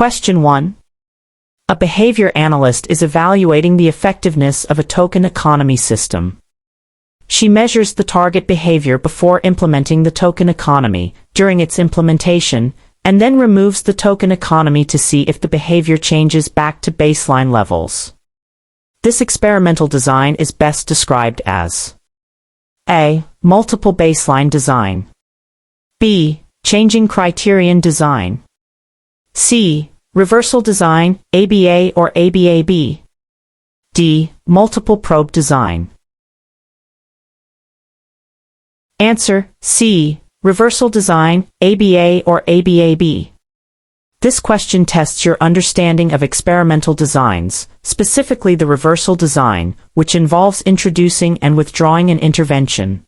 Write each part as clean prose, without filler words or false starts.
Question 1. A behavior analyst is evaluating the effectiveness of a token economy system. She measures the target behavior before implementing the token economy, during its implementation, and then removes the token economy to see if the behavior changes back to baseline levels. This experimental design is best described as A. Multiple baseline design. B. Changing criterion design. C. Reversal design, ABA or ABAB. D. Multiple probe design. Answer: C. Reversal design, ABA or ABAB. This question tests your understanding of experimental designs, specifically the reversal design, which involves introducing and withdrawing an intervention.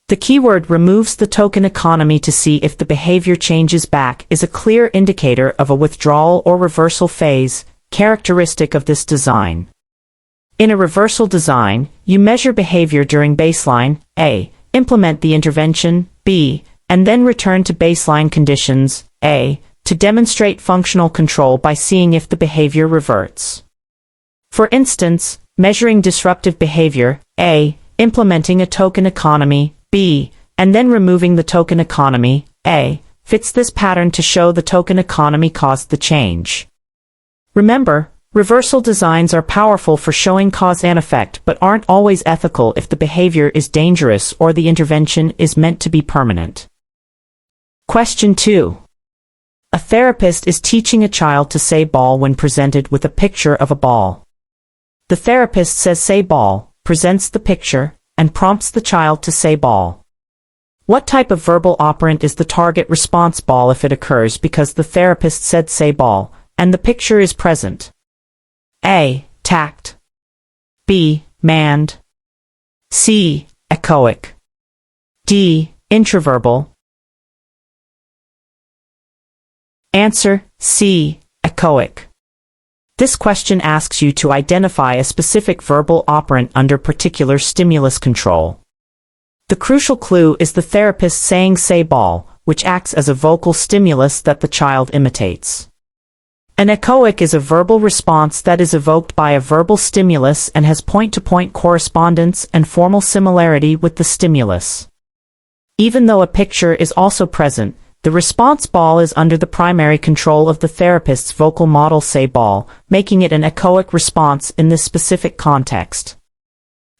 The keyword removes the token economy to see if the behavior changes back is a clear indicator of a withdrawal or reversal phase, characteristic of this design. In a reversal design, you measure behavior during baseline, A, implement the intervention, B, and then return to baseline conditions, A, to demonstrate functional control by seeing if the behavior reverts. For instance, measuring disruptive behavior, A, implementing a token economy, B, and then removing the token economy, A, fits this pattern to show the token economy caused the change. Remember, reversal designs are powerful for showing cause and effect but aren't always ethical if the behavior is dangerous or the intervention is meant to be permanent. Question 2. A therapist is teaching a child to say ball when presented with a picture of a ball. The therapist says say ball, presents the picture, and prompts the child to say ball. What type of verbal operant is the target response ball if it occurs because the therapist said say ball, and the picture is present? A. Tact. B. Manned. C. Echoic. D. Intraverbal. Answer: C. Echoic. This question asks you to identify a specific verbal operant under particular stimulus control. The crucial clue is the therapist saying say ball, which acts as a vocal stimulus that the child imitates. An echoic is a verbal response that is evoked by a verbal stimulus and has point-to-point correspondence and formal similarity with the stimulus. Even though a picture is also present, the response ball is under the primary control of the therapist's vocal model say ball, making it an echoic response in this specific context.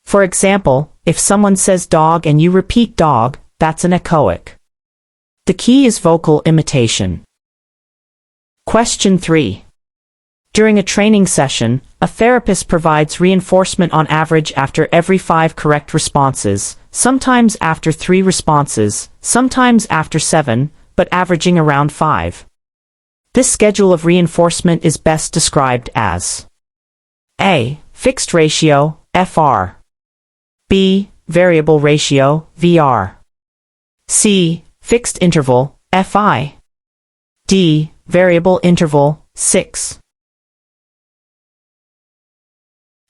For example, if someone says dog and you repeat dog, that's an echoic. The key is vocal imitation. Question 3. During a training session, a therapist provides reinforcement on average after every 5 correct responses, sometimes after 3 responses, sometimes after 7, but averaging around 5. This schedule of reinforcement is best described as A. Fixed ratio, FR. B. Variable ratio, VR. C. Fixed interval, FI. D. Variable interval, 6.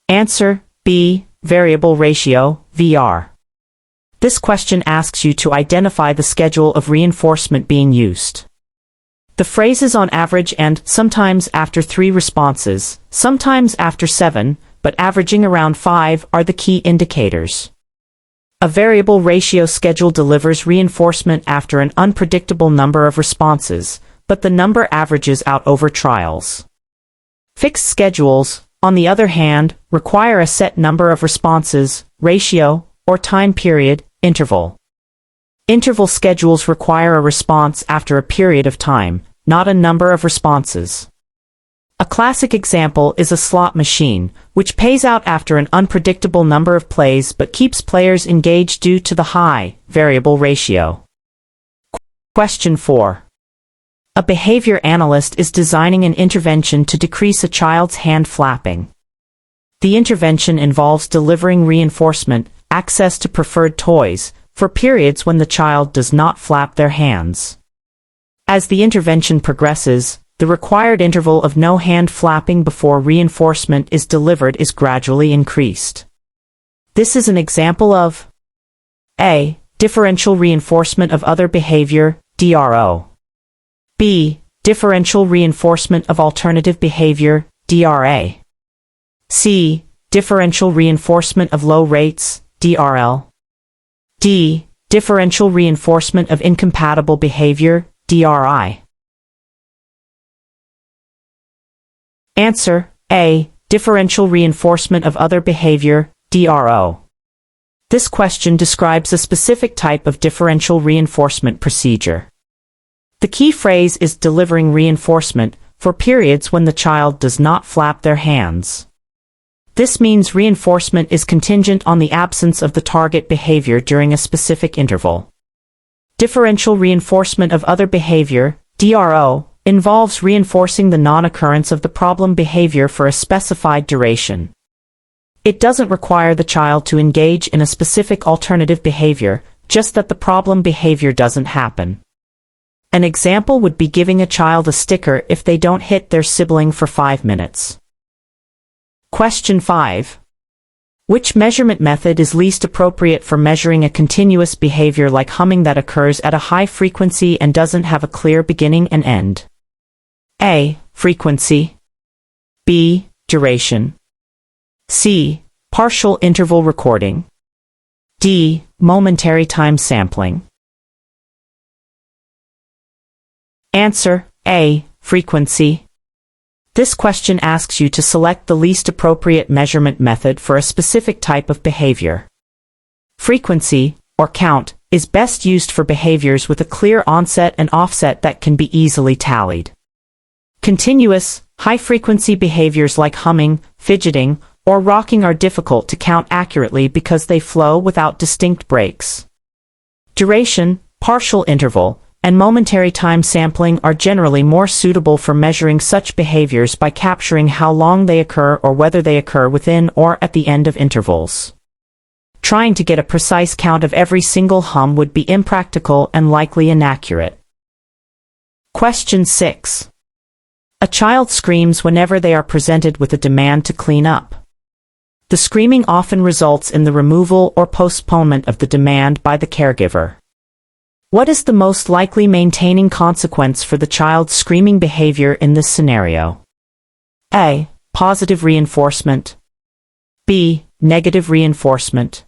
Answer: B. Variable ratio, VR. This question asks you to identify the schedule of reinforcement being used. The phrases on average and sometimes after 3 responses, sometimes after 7, but averaging around 5 are the key indicators. A variable ratio schedule delivers reinforcement after an unpredictable number of responses, but the number averages out over trials. Fixed schedules, on the other hand, require a set number of responses, ratio, or time period, interval. Interval schedules require a response after a period of time, not a number of responses. A classic example is a slot machine, which pays out after an unpredictable number of plays but keeps players engaged due to the high variable ratio. Question 4. A behavior analyst is designing an intervention to decrease a child's hand flapping. The intervention involves delivering reinforcement, access to preferred toys, for periods when the child does not flap their hands. As the intervention progresses, the required interval of no hand flapping before reinforcement is delivered is gradually increased. This is an example of A. Differential reinforcement of other behavior, DRO. B. differential reinforcement of alternative behavior, DRA. C. Differential reinforcement of low rates, DRL. D. Differential reinforcement of incompatible behavior, DRI. Answer: A. Differential reinforcement of other behavior, DRO. This question describes a specific type of differential reinforcement procedure. The key phrase is delivering reinforcement for periods when the child does not flap their hands. This means reinforcement is contingent on the absence of the target behavior during a specific interval. Differential reinforcement of other behavior, DRO, involves reinforcing the non-occurrence of the problem behavior for a specified duration. It doesn't require the child to engage in a specific alternative behavior, just that the problem behavior doesn't happen. An example would be giving a child a sticker if they don't hit their sibling for 5 minutes. Question 5. Which measurement method is least appropriate for measuring a continuous behavior like humming that occurs at a high frequency and doesn't have a clear beginning and end? A. Frequency. B. Duration. C. Partial interval recording. D. Momentary time sampling. Answer: A. Frequency. This question asks you to select the least appropriate measurement method for a specific type of behavior. Frequency, or count, is best used for behaviors with a clear onset and offset that can be easily tallied. Continuous, high-frequency behaviors like humming, fidgeting, or rocking are difficult to count accurately because they flow without distinct breaks. Duration, partial interval, and momentary time sampling are generally more suitable for measuring such behaviors by capturing how long they occur or whether they occur within or at the end of intervals. Trying to get a precise count of every single hum would be impractical and likely inaccurate. Question 6. A child screams whenever they are presented with a demand to clean up. The screaming often results in the removal or postponement of the demand by the caregiver. What is the most likely maintaining consequence for the child's screaming behavior in this scenario? A. Positive reinforcement. B. Negative reinforcement.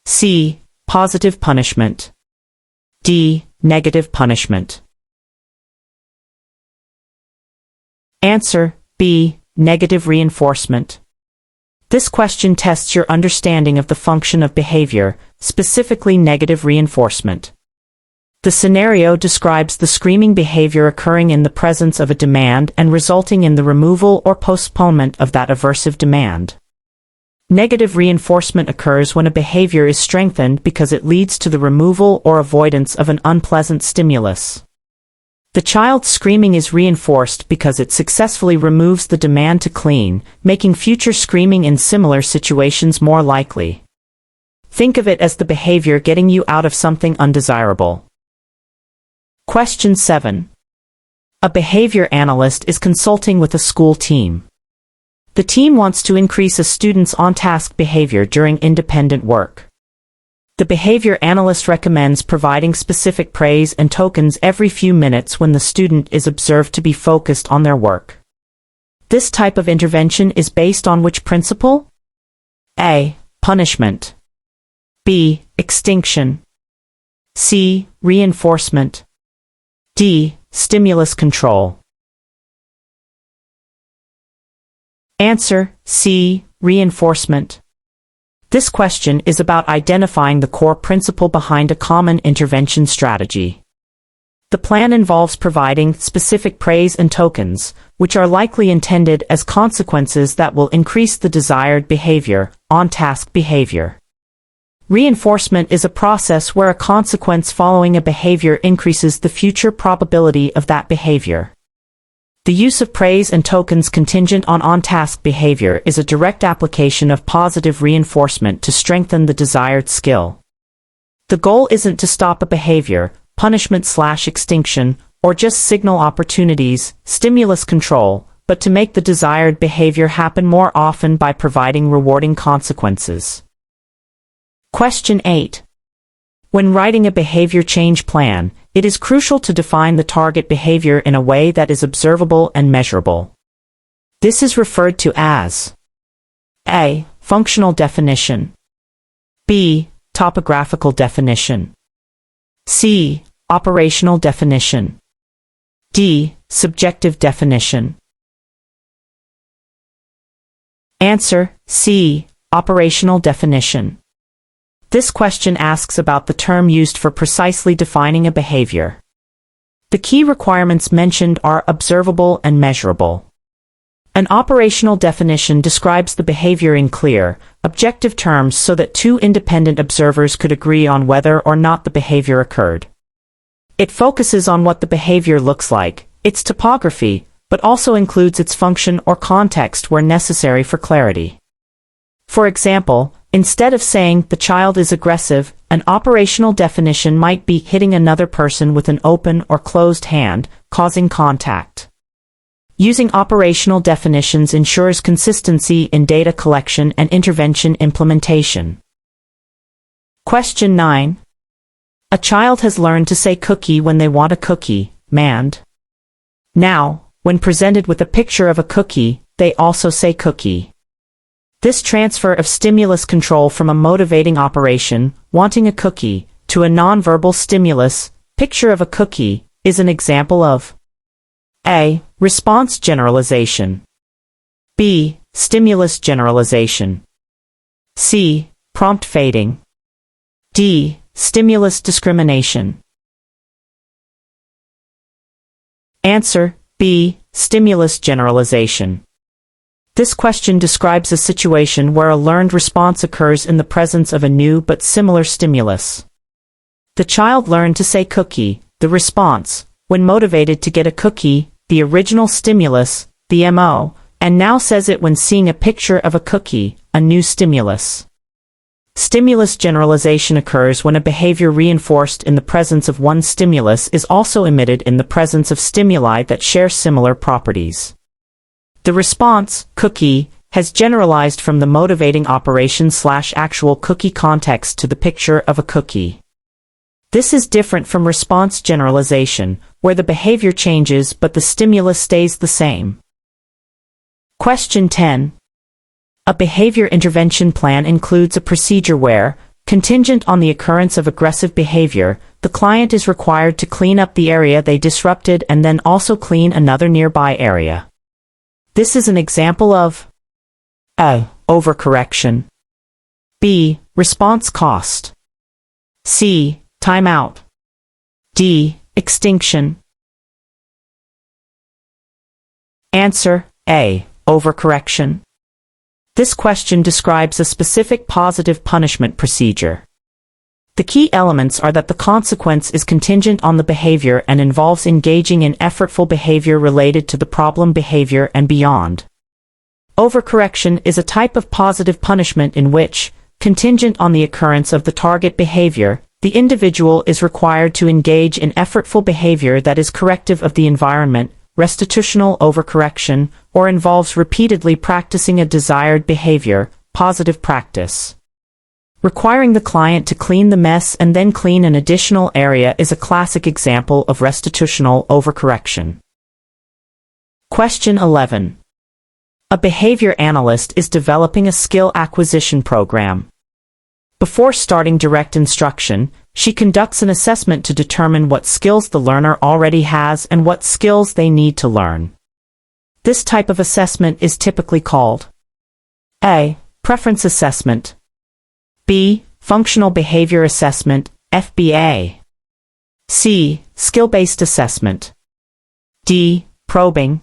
C. Positive punishment. D. Negative punishment. Answer: B. Negative reinforcement. This question tests your understanding of the function of behavior, specifically negative reinforcement. The scenario describes the screaming behavior occurring in the presence of a demand and resulting in the removal or postponement of that aversive demand. Negative reinforcement occurs when a behavior is strengthened because it leads to the removal or avoidance of an unpleasant stimulus. The child's screaming is reinforced because it successfully removes the demand to clean, making future screaming in similar situations more likely. Think of it as the behavior getting you out of something undesirable. Question 7. A behavior analyst is consulting with a school team. The team wants to increase a student's on-task behavior during independent work. The behavior analyst recommends providing specific praise and tokens every few minutes when the student is observed to be focused on their work. This type of intervention is based on which principle? A. Punishment. B. Extinction. C. Reinforcement. D. Stimulus control. Answer: C. Reinforcement. This question is about identifying the core principle behind a common intervention strategy. The plan involves providing specific praise and tokens, which are likely intended as consequences that will increase the desired behavior, on-task behavior. Reinforcement is a process where a consequence following a behavior increases the future probability of that behavior. The use of praise and tokens contingent on on-task behavior is a direct application of positive reinforcement to strengthen the desired skill. The goal isn't to stop a behavior, punishment/extinction, or just signal opportunities, stimulus control, but to make the desired behavior happen more often by providing rewarding consequences. Question 8. When writing a behavior change plan, it is crucial to define the target behavior in a way that is observable and measurable. This is referred to as A. Functional definition, B. Topographical definition, C. Operational definition, D. Subjective definition. Answer: C. Operational definition. This question asks about the term used for precisely defining a behavior. The key requirements mentioned are observable and measurable. An operational definition describes the behavior in clear, objective terms so that two independent observers could agree on whether or not the behavior occurred. It focuses on what the behavior looks like, its topography, but also includes its function or context where necessary for clarity. For example, instead of saying the child is aggressive, an operational definition might be hitting another person with an open or closed hand, causing contact. Using operational definitions ensures consistency in data collection and intervention implementation. Question 9. A child has learned to say cookie when they want a cookie, manned. Now, when presented with a picture of a cookie, they also say cookie. This transfer of stimulus control from a motivating operation, wanting a cookie, to a nonverbal stimulus, picture of a cookie, is an example of A. Response generalization, B. Stimulus generalization, C. Prompt fading, D. Stimulus discrimination. Answer: B. Stimulus generalization. This question describes a situation where a learned response occurs in the presence of a new but similar stimulus. The child learned to say cookie, the response, when motivated to get a cookie, the original stimulus, the MO, and now says it when seeing a picture of a cookie, a new stimulus. Stimulus generalization occurs when a behavior reinforced in the presence of one stimulus is also emitted in the presence of stimuli that share similar properties. The response, cookie, has generalized from the motivating operation/actual cookie context to the picture of a cookie. This is different from response generalization, where the behavior changes but the stimulus stays the same. Question 10. A behavior intervention plan includes a procedure where, contingent on the occurrence of aggressive behavior, the client is required to clean up the area they disrupted and then also clean another nearby area. This is an example of A. Overcorrection, B. Response cost, C. Timeout, D. Extinction. Answer: A. Overcorrection. This question describes a specific positive punishment procedure. The key elements are that the consequence is contingent on the behavior and involves engaging in effortful behavior related to the problem behavior and beyond. Overcorrection is a type of positive punishment in which, contingent on the occurrence of the target behavior, the individual is required to engage in effortful behavior that is corrective of the environment, restitutional overcorrection, or involves repeatedly practicing a desired behavior, positive practice. Requiring the client to clean the mess and then clean an additional area is a classic example of restitutional overcorrection. Question 11. A behavior analyst is developing a skill acquisition program. Before starting direct instruction, she conducts an assessment to determine what skills the learner already has and what skills they need to learn. This type of assessment is typically called A. Preference assessment, B. Functional behavior assessment, FBA, C. Skill-based assessment, D. Probing.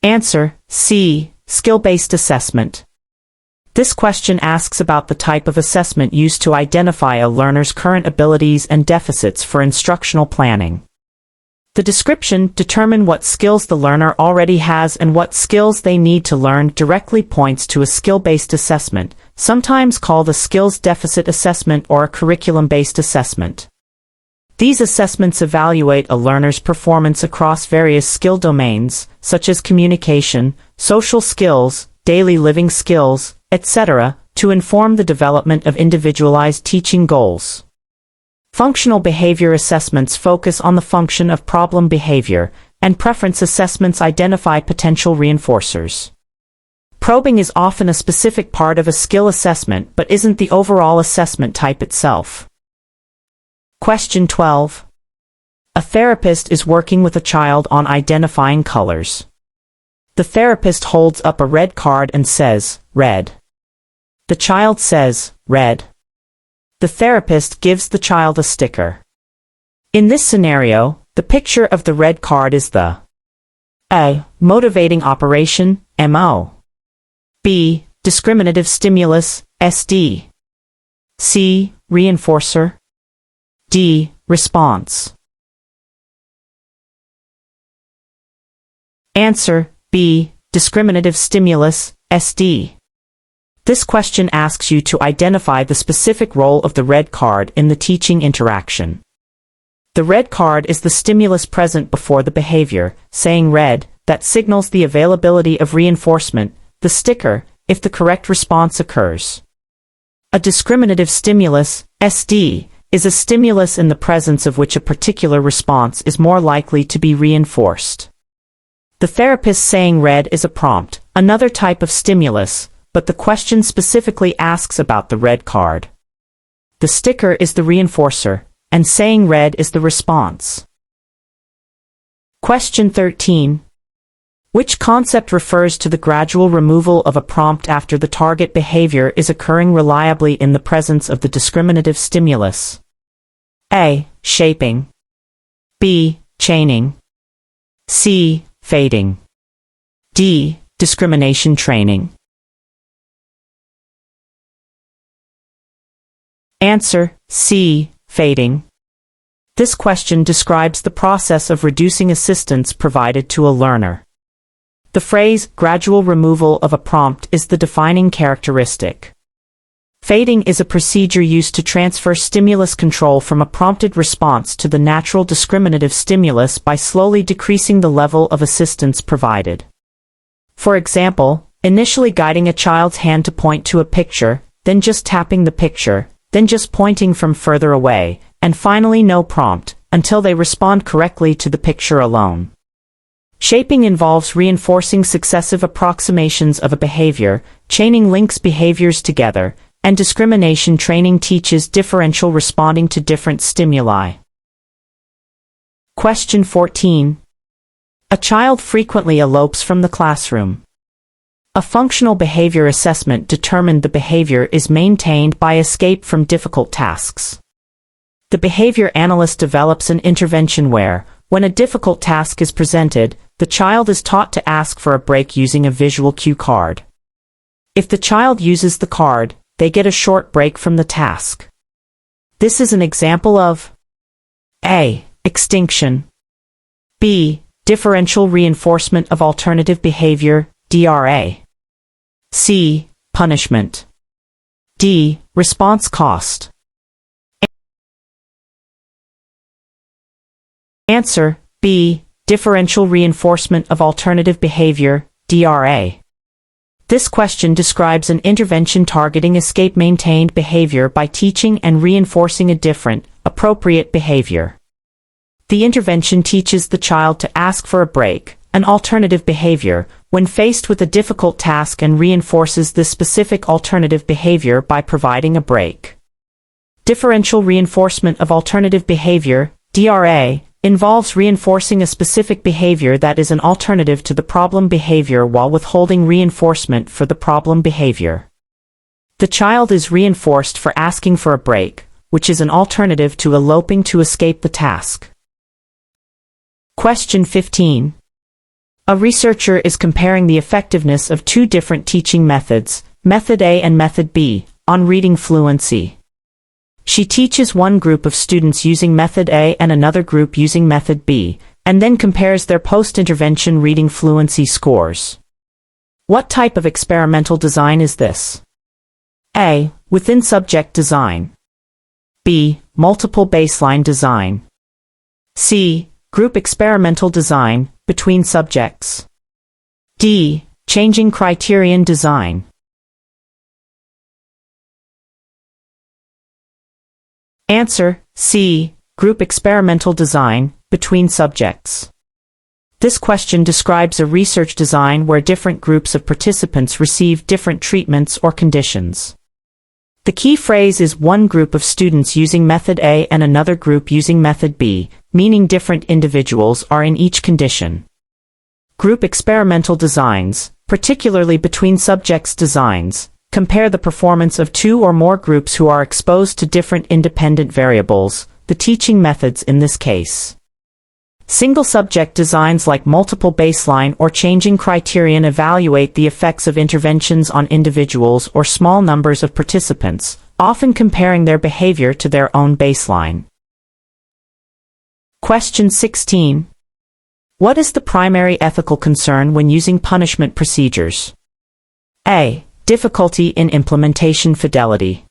Answer: C. Skill-based assessment. This question asks about the type of assessment used to identify a learner's current abilities and deficits for instructional planning. The description, determine what skills the learner already has and what skills they need to learn, directly points to a skill-based assessment, sometimes called a skills deficit assessment or a curriculum-based assessment. These assessments evaluate a learner's performance across various skill domains, such as communication, social skills, daily living skills, etc., to inform the development of individualized teaching goals. Functional behavior assessments focus on the function of problem behavior, and preference assessments identify potential reinforcers. Probing is often a specific part of a skill assessment but isn't the overall assessment type itself. Question 12. A therapist is working with a child on identifying colors. The therapist holds up a red card and says, "Red." The child says, "Red." The therapist gives the child a sticker. In this scenario, the picture of the red card is the A. Motivating operation, MO. B. Discriminative stimulus, SD. C. Reinforcer. D. Response. Answer: B. Discriminative stimulus, SD. This question asks you to identify the specific role of the red card in the teaching interaction. The red card is the stimulus present before the behavior, saying red, that signals the availability of reinforcement, the sticker, if the correct response occurs. A discriminative stimulus, SD, is a stimulus in the presence of which a particular response is more likely to be reinforced. The therapist saying red is a prompt, another type of stimulus, but the question specifically asks about the red card. The sticker is the reinforcer, and saying red is the response. Question 13. Which concept refers to the gradual removal of a prompt after the target behavior is occurring reliably in the presence of the discriminative stimulus? A. Shaping. B. Chaining. C. Fading. D. Discrimination training. Answer: C. Fading. This question describes the process of reducing assistance provided to a learner. The phrase, gradual removal of a prompt, is the defining characteristic. Fading is a procedure used to transfer stimulus control from a prompted response to the natural discriminative stimulus by slowly decreasing the level of assistance provided. For example, initially guiding a child's hand to point to a picture, then just tapping the picture, then just pointing from further away, and finally no prompt, until they respond correctly to the picture alone. Shaping involves reinforcing successive approximations of a behavior, chaining links behaviors together, and discrimination training teaches differential responding to different stimuli. Question 14. A child frequently elopes from the classroom. A functional behavior assessment determined the behavior is maintained by escape from difficult tasks. The behavior analyst develops an intervention where, when a difficult task is presented, the child is taught to ask for a break using a visual cue card. If the child uses the card, they get a short break from the task. This is an example of A. Extinction. B. Differential reinforcement of alternative behavior, DRA. C. Punishment. D. Response cost. Answer: B. Differential reinforcement of alternative behavior, DRA. This question describes an intervention targeting escape-maintained behavior by teaching and reinforcing a different, appropriate behavior. The intervention teaches the child to ask for a break, an alternative behavior, when faced with a difficult task and reinforces this specific alternative behavior by providing a break. Differential reinforcement of alternative behavior, DRA, involves reinforcing a specific behavior that is an alternative to the problem behavior while withholding reinforcement for the problem behavior. The child is reinforced for asking for a break, which is an alternative to eloping to escape the task. Question 15. A researcher is comparing the effectiveness of two different teaching methods, Method A and Method B, on reading fluency. She teaches one group of students using Method A and another group using Method B, and then compares their post-intervention reading fluency scores. What type of experimental design is this? A. Within-subject design. B. Multiple baseline design. C. Group experimental design, between subjects. D. Changing criterion design. Answer C. Group experimental design, between subjects. This question describes a research design where different groups of participants receive different treatments or conditions. The key phrase is one group of students using method A and another group using method B, meaning different individuals are in each condition. Group experimental designs, particularly between subjects designs, compare the performance of two or more groups who are exposed to different independent variables, the teaching methods in this case. Single-subject designs like multiple baseline or changing criterion evaluate the effects of interventions on individuals or small numbers of participants, often comparing their behavior to their own baseline. Question 16. What is the primary ethical concern when using punishment procedures? A. Difficulty in implementation fidelity.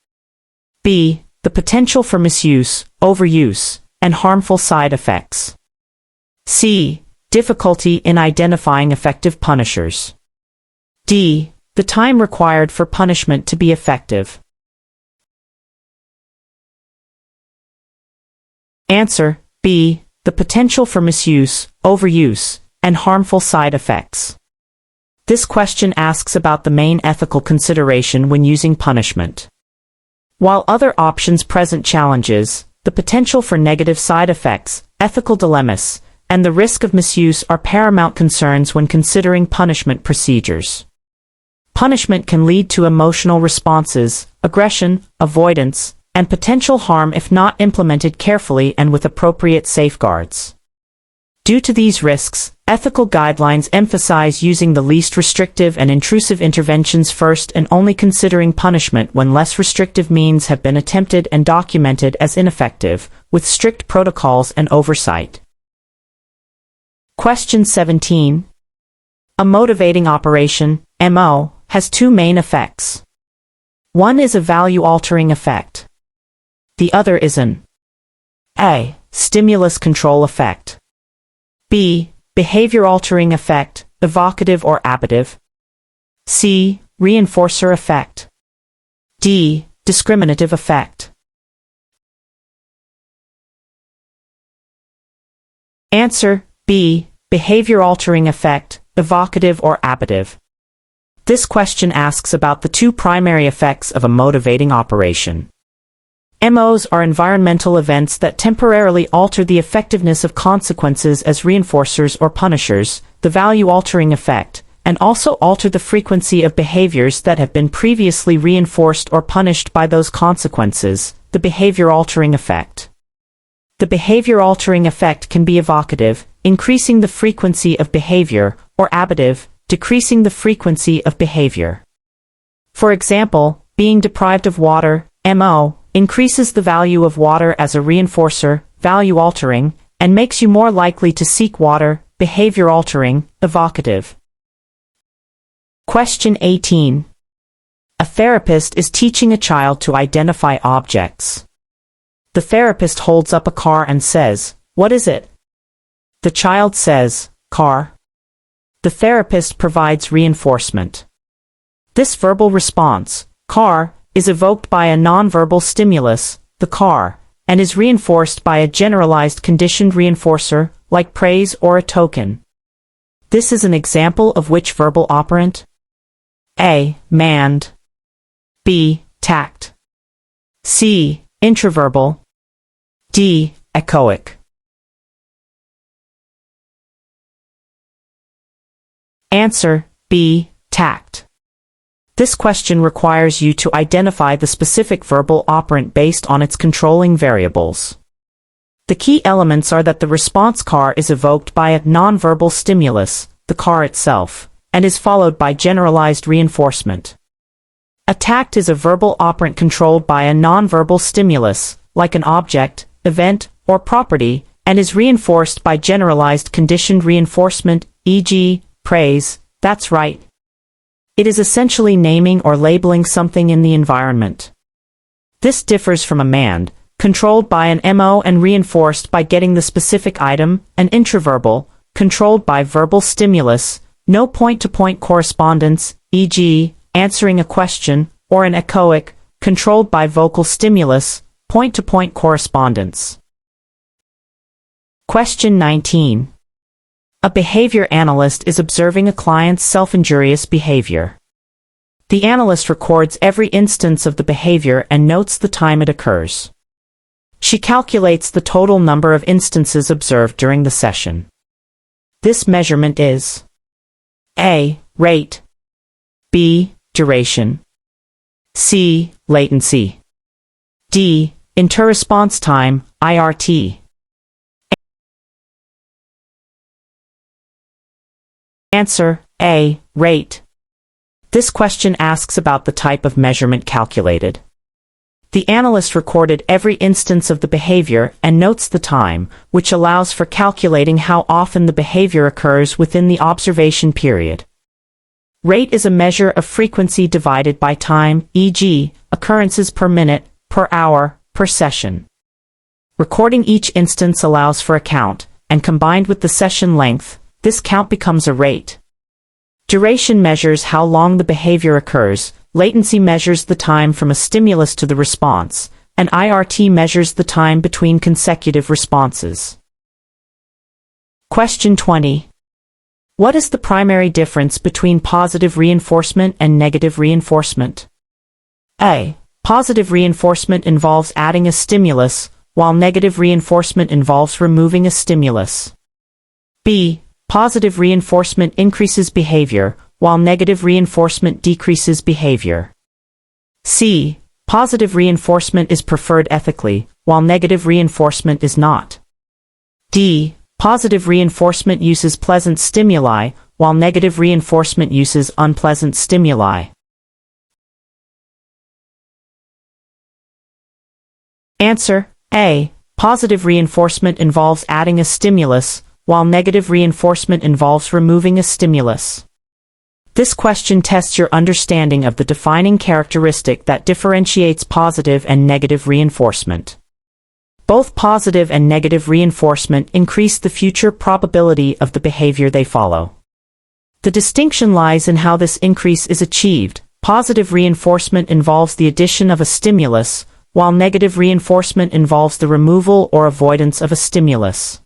B. The potential for misuse, overuse, and harmful side effects. C. Difficulty in identifying effective punishers. D. The time required for punishment to be effective. Answer B. The potential for misuse, overuse, and harmful side effects. This question asks about the main ethical consideration when using punishment. While other options present challenges, the potential for negative side effects, ethical dilemmas, and the risk of misuse are paramount concerns when considering punishment procedures. Punishment can lead to emotional responses, aggression, avoidance, and potential harm if not implemented carefully and with appropriate safeguards. Due to these risks, ethical guidelines emphasize using the least restrictive and intrusive interventions first and only considering punishment when less restrictive means have been attempted and documented as ineffective, with strict protocols and oversight. Question 17. A motivating operation, MO, has two main effects. One is a value-altering effect. The other is an A. Stimulus control effect. B. Behavior-altering effect, evocative or ablative. C. Reinforcer effect. D. Discriminative effect. Answer B. Behavior-altering effect, evocative or ablative. This question asks about the two primary effects of a motivating operation. MOs are environmental events that temporarily alter the effectiveness of consequences as reinforcers or punishers, the value-altering effect, and also alter the frequency of behaviors that have been previously reinforced or punished by those consequences, the behavior-altering effect. The behavior-altering effect can be evocative, increasing the frequency of behavior, or ablative, decreasing the frequency of behavior. For example, being deprived of water, MO, increases the value of water as a reinforcer, value-altering, and makes you more likely to seek water, behavior-altering, evocative. Question 18. A therapist is teaching a child to identify objects. The therapist holds up a car and says, "What is it?" The child says, "Car." The therapist provides reinforcement. This verbal response, car, is evoked by a nonverbal stimulus, the car, and is reinforced by a generalized conditioned reinforcer, like praise or a token. This is an example of which verbal operant? A. Manned. B. Tact. C. Intraverbal. D. Echoic. Answer B. Tact. This question requires you to identify the specific verbal operant based on its controlling variables. The key elements are that the response car is evoked by a nonverbal stimulus, the car itself, and is followed by generalized reinforcement. A tact is a verbal operant controlled by a nonverbal stimulus, like an object, event, or property, and is reinforced by generalized conditioned reinforcement, e.g., praise, "That's right." It is essentially naming or labeling something in the environment. This differs from a manned, controlled by an MO and reinforced by getting the specific item, an intraverbal, controlled by verbal stimulus, no point-to-point correspondence, e.g., answering a question, or an echoic, controlled by vocal stimulus, point-to-point correspondence. Question 19. A behavior analyst is observing a client's self-injurious behavior. The analyst records every instance of the behavior and notes the time it occurs. She calculates the total number of instances observed during the session. This measurement is A. Rate, B. Duration, C. Latency, D. Inter-response time, IRT. Answer: A. Rate. This question asks about the type of measurement calculated. The analyst recorded every instance of the behavior and notes the time, which allows for calculating how often the behavior occurs within the observation period. Rate is a measure of frequency divided by time, e.g., occurrences per minute, per hour, per session. Recording each instance allows for a count, and combined with the session length, this count becomes a rate. Duration measures how long the behavior occurs, latency measures the time from a stimulus to the response, and IRT measures the time between consecutive responses. Question 20. What is the primary difference between positive reinforcement and negative reinforcement? A. Positive reinforcement involves adding a stimulus, while negative reinforcement involves removing a stimulus. B. Positive reinforcement increases behavior, while negative reinforcement decreases behavior. C. Positive reinforcement is preferred ethically, while negative reinforcement is not. D. Positive reinforcement uses pleasant stimuli, while negative reinforcement uses unpleasant stimuli. Answer: A. Positive reinforcement involves adding a stimulus, while negative reinforcement involves removing a stimulus. This question tests your understanding of the defining characteristic that differentiates positive and negative reinforcement. Both positive and negative reinforcement increase the future probability of the behavior they follow. The distinction lies in how this increase is achieved. Positive reinforcement involves the addition of a stimulus, while negative reinforcement involves the removal or avoidance of a stimulus.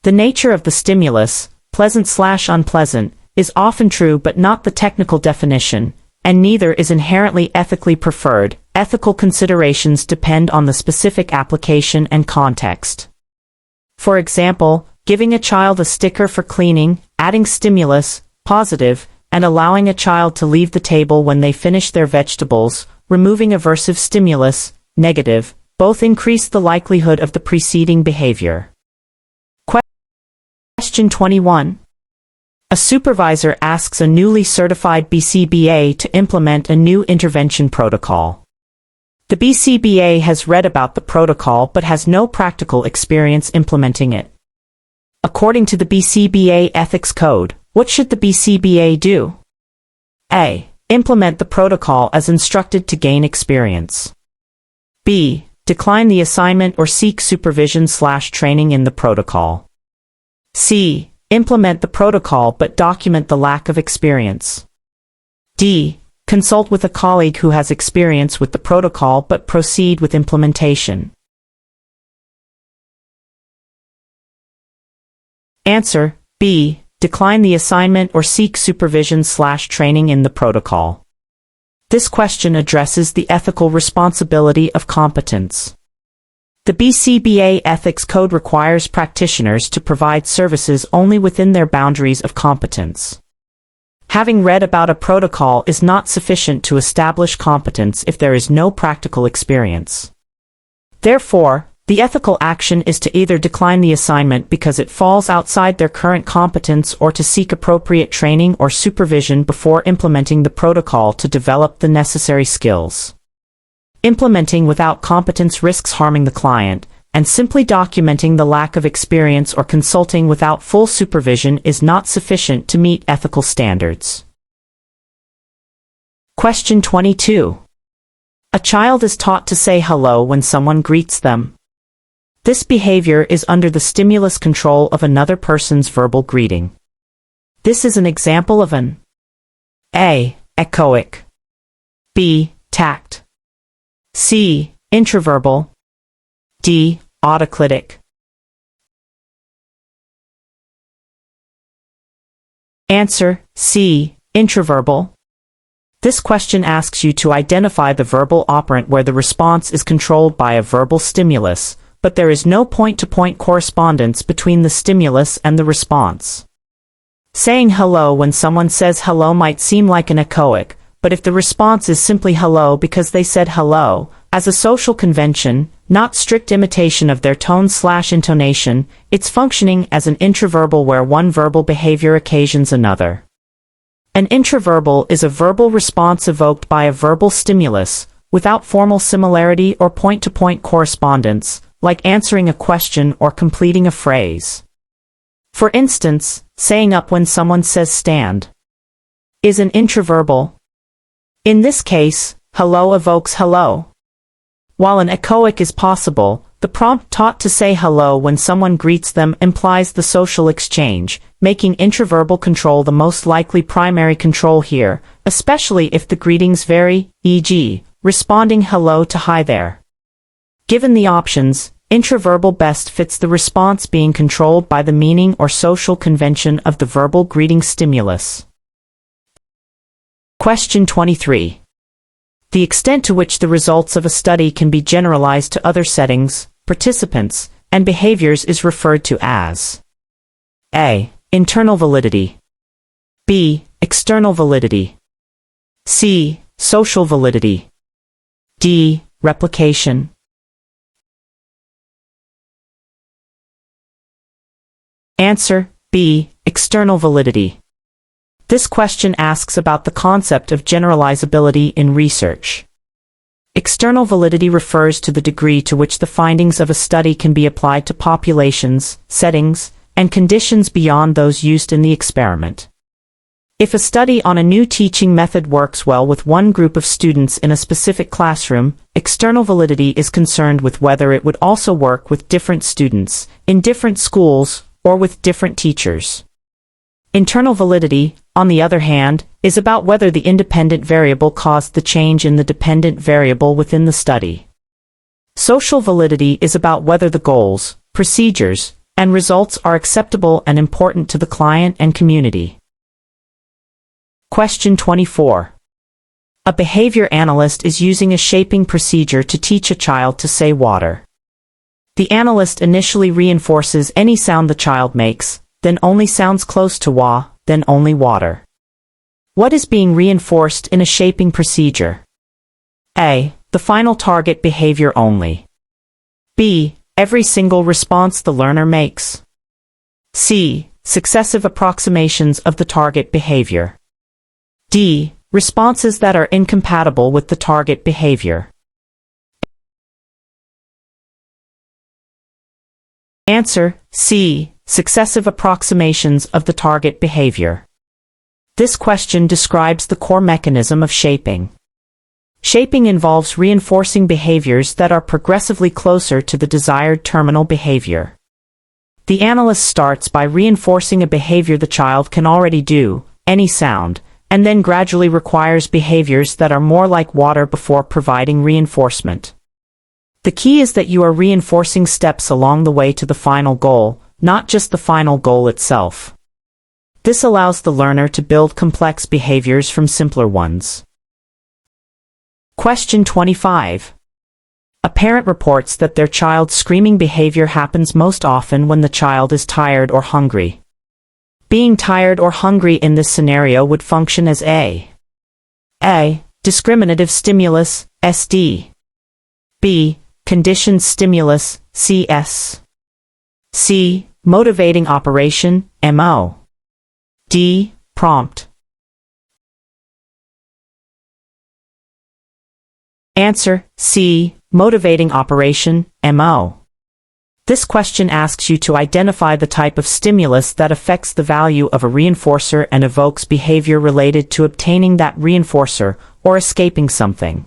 The nature of the stimulus, pleasant/unpleasant, is often true but not the technical definition, and neither is inherently ethically preferred. Ethical considerations depend on the specific application and context. For example, giving a child a sticker for cleaning, adding stimulus, positive, and allowing a child to leave the table when they finish their vegetables, removing aversive stimulus, negative, both increase the likelihood of the preceding behavior. Question 21. A supervisor asks a newly certified BCBA to implement a new intervention protocol. The BCBA has read about the protocol but has no practical experience implementing it. According to the BCBA Ethics Code, what should the BCBA do? A. Implement the protocol as instructed to gain experience. B. Decline the assignment or seek supervision/training in the protocol. C. Implement the protocol but document the lack of experience. D. Consult with a colleague who has experience with the protocol but proceed with implementation. Answer: B. Decline the assignment or seek supervision/training in the protocol. This question addresses the ethical responsibility of competence. The BCBA Ethics Code requires practitioners to provide services only within their boundaries of competence. Having read about a protocol is not sufficient to establish competence if there is no practical experience. Therefore, the ethical action is to either decline the assignment because it falls outside their current competence or to seek appropriate training or supervision before implementing the protocol to develop the necessary skills. Implementing without competence risks harming the client, and simply documenting the lack of experience or consulting without full supervision is not sufficient to meet ethical standards. Question 22. A child is taught to say hello when someone greets them. This behavior is under the stimulus control of another person's verbal greeting. This is an example of an A. Echoic, B. Tact, C. Intraverbal, D. Autoclitic. Answer C. Intraverbal. This question asks you to identify the verbal operant where the response is controlled by a verbal stimulus, but there is no point-to-point correspondence between the stimulus and the response. Saying hello when someone says hello might seem like an echoic, but if the response is simply hello because they said hello, as a social convention, not strict imitation of their tone/intonation, it's functioning as an intraverbal where one verbal behavior occasions another. An intraverbal is a verbal response evoked by a verbal stimulus, without formal similarity or point-to-point correspondence, like answering a question or completing a phrase. For instance, saying up when someone says stand is an intraverbal. In this case, hello evokes hello. While an echoic is possible, the prompt taught to say hello when someone greets them implies the social exchange, making intraverbal control the most likely primary control here, especially if the greetings vary, e.g., responding hello to hi there. Given the options, intraverbal best fits the response being controlled by the meaning or social convention of the verbal greeting stimulus. Question 23. The extent to which the results of a study can be generalized to other settings, participants, and behaviors is referred to as A. Internal validity. B. External validity. C. Social validity. D. Replication. Answer B. External validity. This question asks about the concept of generalizability in research. External validity refers to the degree to which the findings of a study can be applied to populations, settings, and conditions beyond those used in the experiment. If a study on a new teaching method works well with one group of students in a specific classroom, external validity is concerned with whether it would also work with different students, in different schools, or with different teachers. Internal validity, on the other hand, is about whether the independent variable caused the change in the dependent variable within the study. Social validity is about whether the goals, procedures, and results are acceptable and important to the client and community. Question 24. A behavior analyst is using a shaping procedure to teach a child to say water. The analyst initially reinforces any sound the child makes, then only sounds close to wa, then only water. What is being reinforced in a shaping procedure? A. The final target behavior only. B. Every single response the learner makes. C. Successive approximations of the target behavior. D. Responses that are incompatible with the target behavior. Answer C. Successive approximations of the target behavior. This question describes the core mechanism of shaping. Shaping involves reinforcing behaviors that are progressively closer to the desired terminal behavior. The analyst starts by reinforcing a behavior the child can already do, any sound, and then gradually requires behaviors that are more like water before providing reinforcement. The key is that you are reinforcing steps along the way to the final goal, not just the final goal itself. This allows the learner to build complex behaviors from simpler ones. Question 25. A parent reports that their child's screaming behavior happens most often when the child is tired or hungry. Being tired or hungry in this scenario would function as A. Discriminative stimulus, SD. B. Conditioned stimulus, CS. C. Motivating operation, MO. D. Prompt. Answer C. Motivating operation, MO. This question asks you to identify the type of stimulus that affects the value of a reinforcer and evokes behavior related to obtaining that reinforcer or escaping something.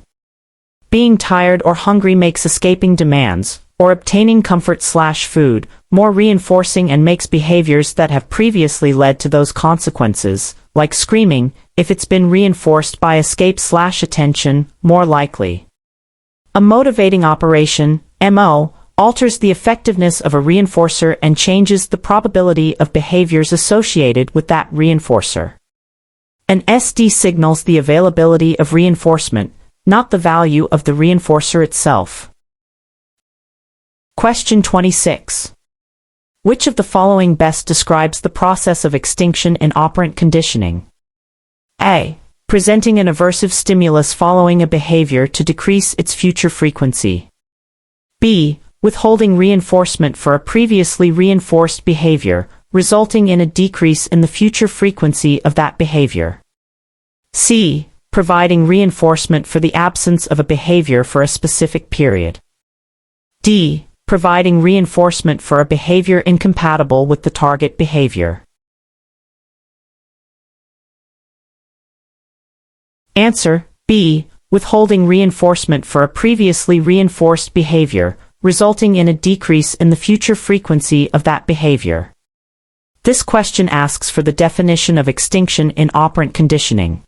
Being tired or hungry makes escaping demands, or obtaining comfort/food, more reinforcing and makes behaviors that have previously led to those consequences, like screaming, if it's been reinforced by escape/attention, more likely. A motivating operation, MO, alters the effectiveness of a reinforcer and changes the probability of behaviors associated with that reinforcer. An SD signals the availability of reinforcement, not the value of the reinforcer itself. Question 26. Which of the following best describes the process of extinction in operant conditioning? A. Presenting an aversive stimulus following a behavior to decrease its future frequency. B. Withholding reinforcement for a previously reinforced behavior, resulting in a decrease in the future frequency of that behavior. C. Providing reinforcement for the absence of a behavior for a specific period. D. Providing reinforcement for a behavior incompatible with the target behavior. Answer: B. Withholding reinforcement for a previously reinforced behavior, resulting in a decrease in the future frequency of that behavior. This question asks for the definition of extinction in operant conditioning.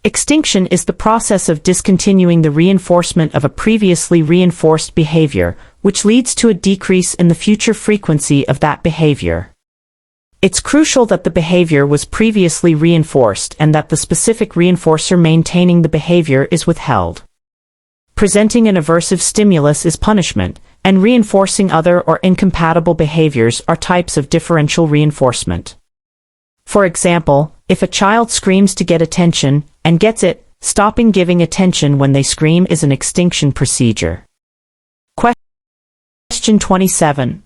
Extinction is the process of discontinuing the reinforcement of a previously reinforced behavior, which leads to a decrease in the future frequency of that behavior. It's crucial that the behavior was previously reinforced and that the specific reinforcer maintaining the behavior is withheld. Presenting an aversive stimulus is punishment, and reinforcing other or incompatible behaviors are types of differential reinforcement. For example, if a child screams to get attention, and gets it, stopping giving attention when they scream is an extinction procedure. Question 27.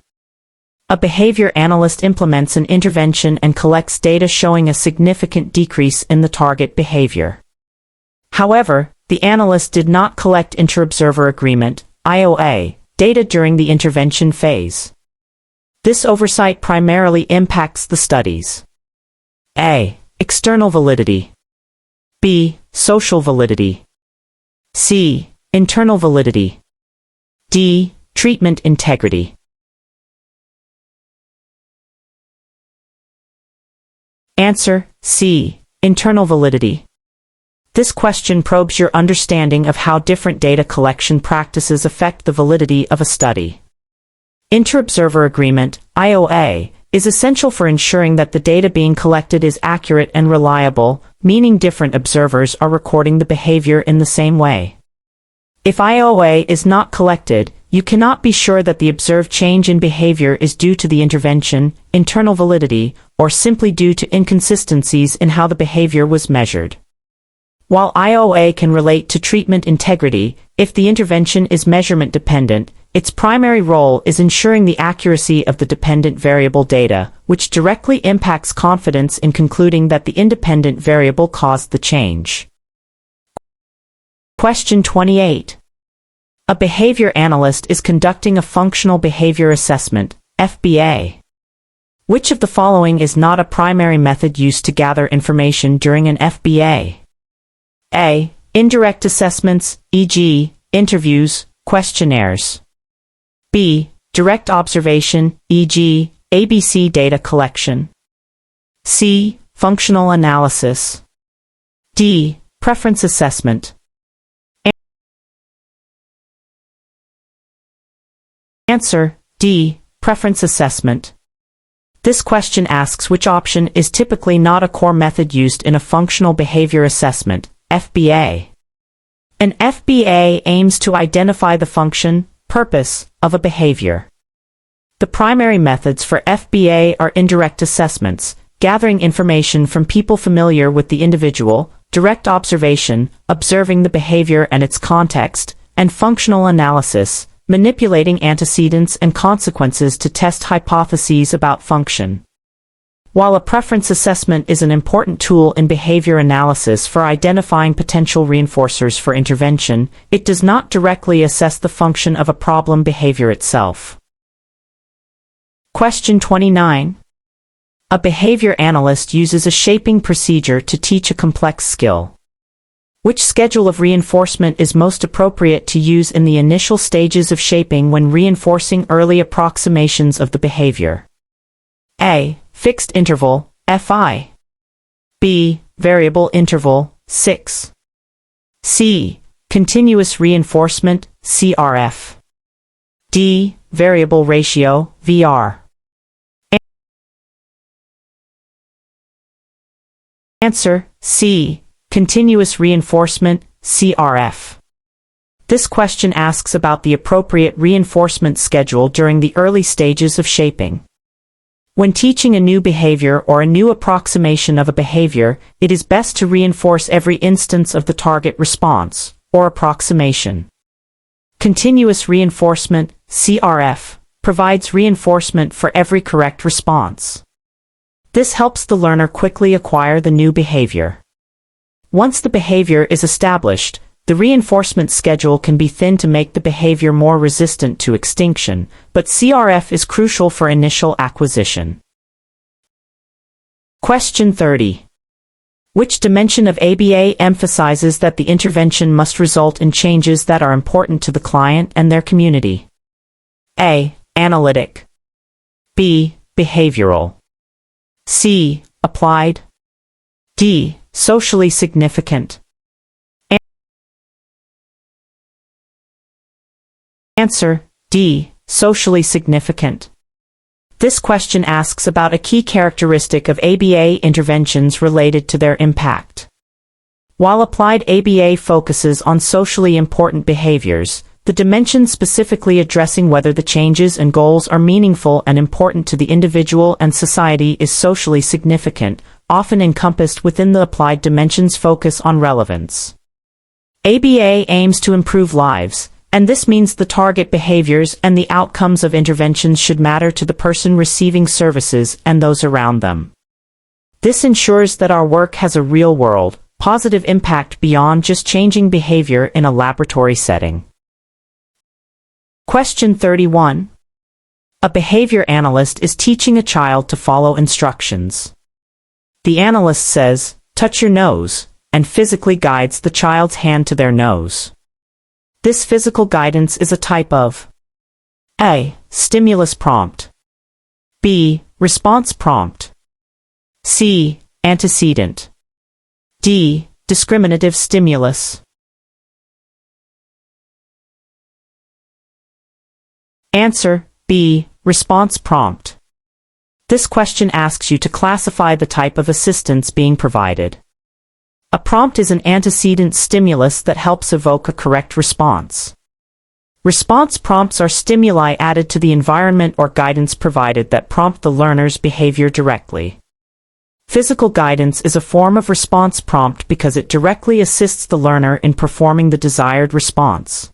A behavior analyst implements an intervention and collects data showing a significant decrease in the target behavior. However, the analyst did not collect inter-observer agreement, IOA, data during the intervention phase. This oversight primarily impacts the studies: A. External validity. B. Social validity. C. Internal validity. D. Treatment integrity. Answer: C. Internal validity. This question probes your understanding of how different data collection practices affect the validity of a study. Inter-observer agreement, IOA, is essential for ensuring that the data being collected is accurate and reliable, meaning different observers are recording the behavior in the same way. If IOA is not collected, you cannot be sure that the observed change in behavior is due to the intervention, internal validity, or simply due to inconsistencies in how the behavior was measured. While IOA can relate to treatment integrity, if the intervention is measurement dependent, its primary role is ensuring the accuracy of the dependent variable data, which directly impacts confidence in concluding that the independent variable caused the change. Question 28. A behavior analyst is conducting a functional behavior assessment, FBA. Which of the following is not a primary method used to gather information during an FBA? A. Indirect assessments, e.g., interviews, questionnaires. B. Direct observation, e.g., ABC data collection. C. Functional analysis. D. Preference assessment. Answer: D. Preference assessment. This question asks which option is typically not a core method used in a functional behavior assessment, FBA. An FBA aims to identify the function, purpose, of a behavior. The primary methods for FBA are indirect assessments, gathering information from people familiar with the individual, direct observation, observing the behavior and its context, and functional analysis, manipulating antecedents and consequences to test hypotheses about function. While a preference assessment is an important tool in behavior analysis for identifying potential reinforcers for intervention, it does not directly assess the function of a problem behavior itself. Question 29. A behavior analyst uses a shaping procedure to teach a complex skill. Which schedule of reinforcement is most appropriate to use in the initial stages of shaping when reinforcing early approximations of the behavior? A. Fixed interval, FI. B. Variable interval, 6. C. Continuous reinforcement, CRF. D. Variable ratio, VR. Answer, C. Continuous reinforcement, CRF. This question asks about the appropriate reinforcement schedule during the early stages of shaping. When teaching a new behavior or a new approximation of a behavior, it is best to reinforce every instance of the target response, or approximation. Continuous reinforcement, CRF, provides reinforcement for every correct response. This helps the learner quickly acquire the new behavior. Once the behavior is established, the reinforcement schedule can be thinned to make the behavior more resistant to extinction, but CRF is crucial for initial acquisition. Question 30. Which dimension of ABA emphasizes that the intervention must result in changes that are important to the client and their community? A. Analytic. B. Behavioral. C. Applied. D. Socially significant. Answer, D. Socially significant. This question asks about a key characteristic of ABA interventions related to their impact. While applied ABA focuses on socially important behaviors, the dimension specifically addressing whether the changes and goals are meaningful and important to the individual and society is socially significant, often encompassed within the applied dimension's focus on relevance. ABA aims to improve lives, and this means the target behaviors and the outcomes of interventions should matter to the person receiving services and those around them. This ensures that our work has a real-world, positive impact beyond just changing behavior in a laboratory setting. Question 31. A behavior analyst is teaching a child to follow instructions. The analyst says, "Touch your nose," and physically guides the child's hand to their nose. This physical guidance is a type of A. Stimulus prompt. B. Response prompt. C. Antecedent. D. Discriminative stimulus. Answer, B. Response prompt. This question asks you to classify the type of assistance being provided. A prompt is an antecedent stimulus that helps evoke a correct response. Response prompts are stimuli added to the environment or guidance provided that prompt the learner's behavior directly. Physical guidance is a form of response prompt because it directly assists the learner in performing the desired response.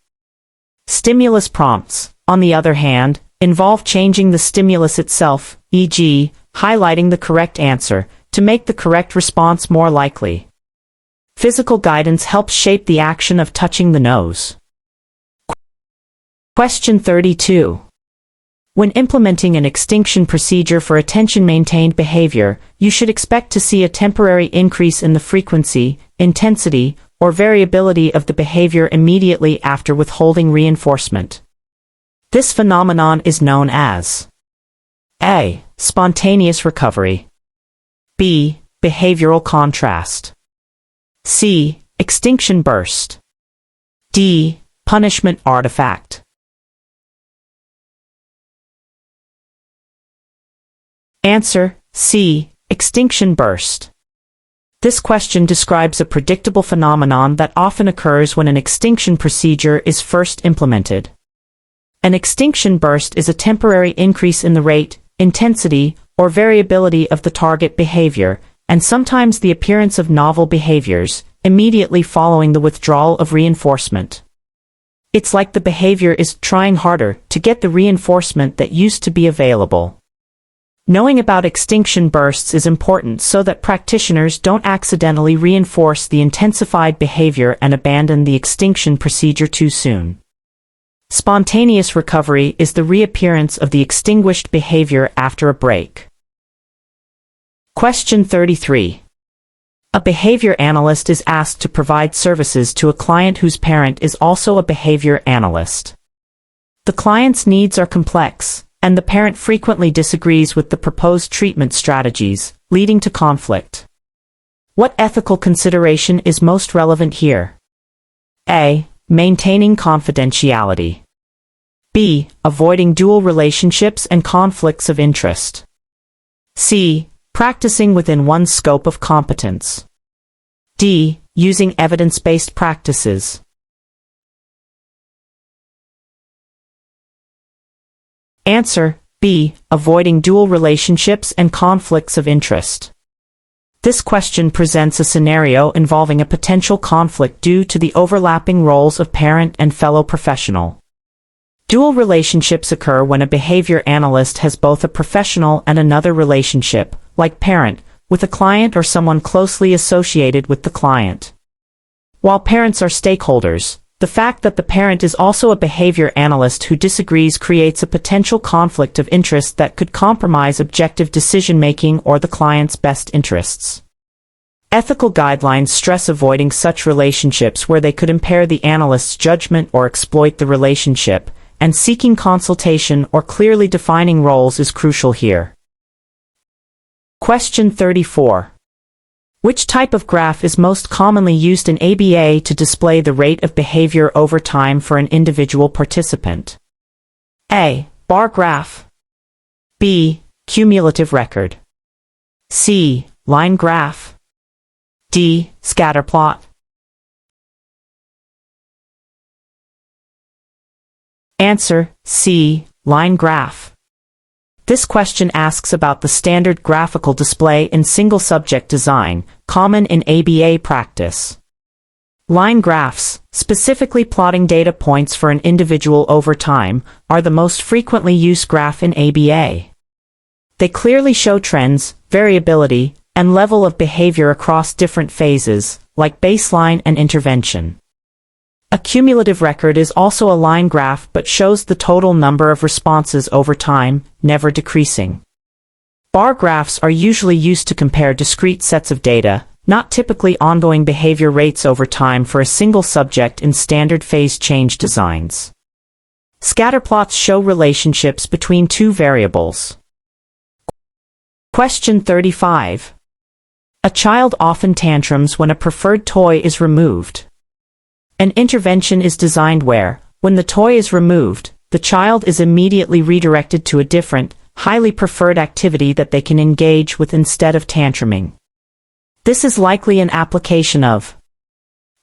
Stimulus prompts, on the other hand, involve changing the stimulus itself, e.g., highlighting the correct answer, to make the correct response more likely. Physical guidance helps shape the action of touching the nose. Question 32. When implementing an extinction procedure for attention-maintained behavior, you should expect to see a temporary increase in the frequency, intensity, or variability of the behavior immediately after withholding reinforcement. This phenomenon is known as A. Spontaneous recovery. B. Behavioral contrast. C. Extinction burst. D. Punishment artifact. Answer, C. Extinction burst. This question describes a predictable phenomenon that often occurs when an extinction procedure is first implemented. An extinction burst is a temporary increase in the rate, intensity, or variability of the target behavior, and sometimes the appearance of novel behaviors, immediately following the withdrawal of reinforcement. It's like the behavior is trying harder to get the reinforcement that used to be available. Knowing about extinction bursts is important so that practitioners don't accidentally reinforce the intensified behavior and abandon the extinction procedure too soon. Spontaneous recovery is the reappearance of the extinguished behavior after a break. Question 33. A behavior analyst is asked to provide services to a client whose parent is also a behavior analyst. The client's needs are complex, and the parent frequently disagrees with the proposed treatment strategies, leading to conflict. What ethical consideration is most relevant here? A. Maintaining confidentiality. B. Avoiding dual relationships and conflicts of interest. C. Practicing within one's scope of competence. D. Using evidence-based practices. Answer: B. Avoiding dual relationships and conflicts of interest. This question presents a scenario involving a potential conflict due to the overlapping roles of parent and fellow professional. Dual relationships occur when a behavior analyst has both a professional and another relationship, like parent, with a client or someone closely associated with the client. While parents are stakeholders, the fact that the parent is also a behavior analyst who disagrees creates a potential conflict of interest that could compromise objective decision-making or the client's best interests. Ethical guidelines stress avoiding such relationships where they could impair the analyst's judgment or exploit the relationship, and seeking consultation or clearly defining roles is crucial here. Question 34. Which type of graph is most commonly used in ABA to display the rate of behavior over time for an individual participant? A. Bar graph. B. Cumulative record. C. Line graph. D. Scatter plot. Answer: C. Line graph. This question asks about the standard graphical display in single-subject design, common in ABA practice. Line graphs, specifically plotting data points for an individual over time, are the most frequently used graph in ABA. They clearly show trends, variability, and level of behavior across different phases, like baseline and intervention. A cumulative record is also a line graph but shows the total number of responses over time, never decreasing. Bar graphs are usually used to compare discrete sets of data, not typically ongoing behavior rates over time for a single subject in standard phase change designs. Scatterplots show relationships between two variables. Question 35. A child often tantrums when a preferred toy is removed. An intervention is designed where, when the toy is removed, the child is immediately redirected to a different, highly preferred activity that they can engage with instead of tantruming. This is likely an application of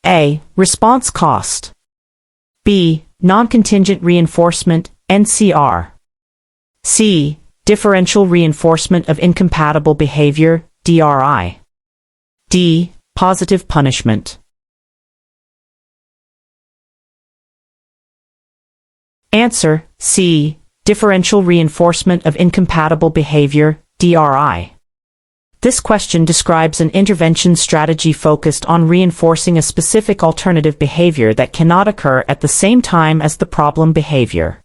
A. Response cost. B. Non-contingent reinforcement, NCR. C. Differential reinforcement of incompatible behavior, DRI. D. Positive punishment. Answer: C. Differential reinforcement of incompatible behavior, DRI. This question describes an intervention strategy focused on reinforcing a specific alternative behavior that cannot occur at the same time as the problem behavior.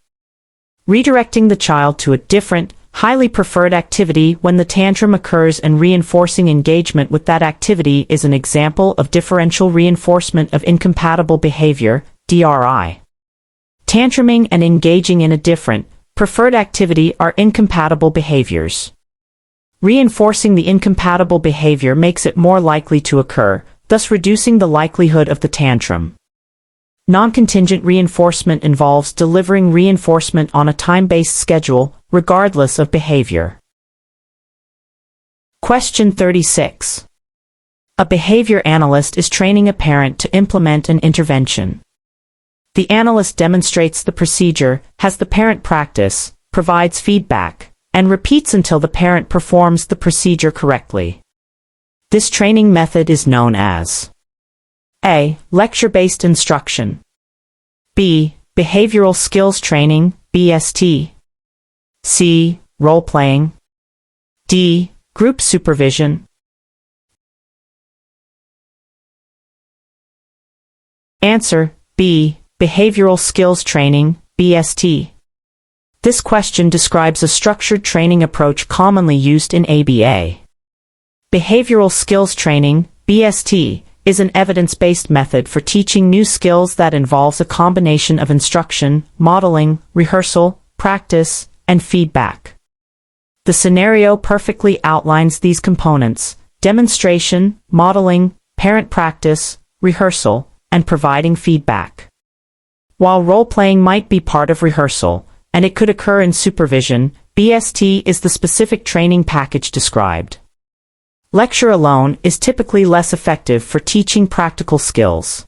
Redirecting the child to a different, highly preferred activity when the tantrum occurs and reinforcing engagement with that activity is an example of differential reinforcement of incompatible behavior, DRI. Tantruming and engaging in a different, preferred activity are incompatible behaviors. Reinforcing the incompatible behavior makes it more likely to occur, thus reducing the likelihood of the tantrum. Non-contingent reinforcement involves delivering reinforcement on a time-based schedule, regardless of behavior. Question 36. A behavior analyst is training a parent to implement an intervention. The analyst demonstrates the procedure, has the parent practice, provides feedback, and repeats until the parent performs the procedure correctly. This training method is known as A. Lecture-based instruction. B. Behavioral skills training, BST. C. Role-playing. D. Group supervision. Answer: B. Behavioral skills training, BST. This question describes a structured training approach commonly used in ABA. Behavioral skills training, BST, is an evidence-based method for teaching new skills that involves a combination of instruction, modeling, rehearsal, practice, and feedback. The scenario perfectly outlines these components: demonstration, modeling, parent practice, rehearsal, and providing feedback. While role-playing might be part of rehearsal, and it could occur in supervision, BST is the specific training package described. Lecture alone is typically less effective for teaching practical skills.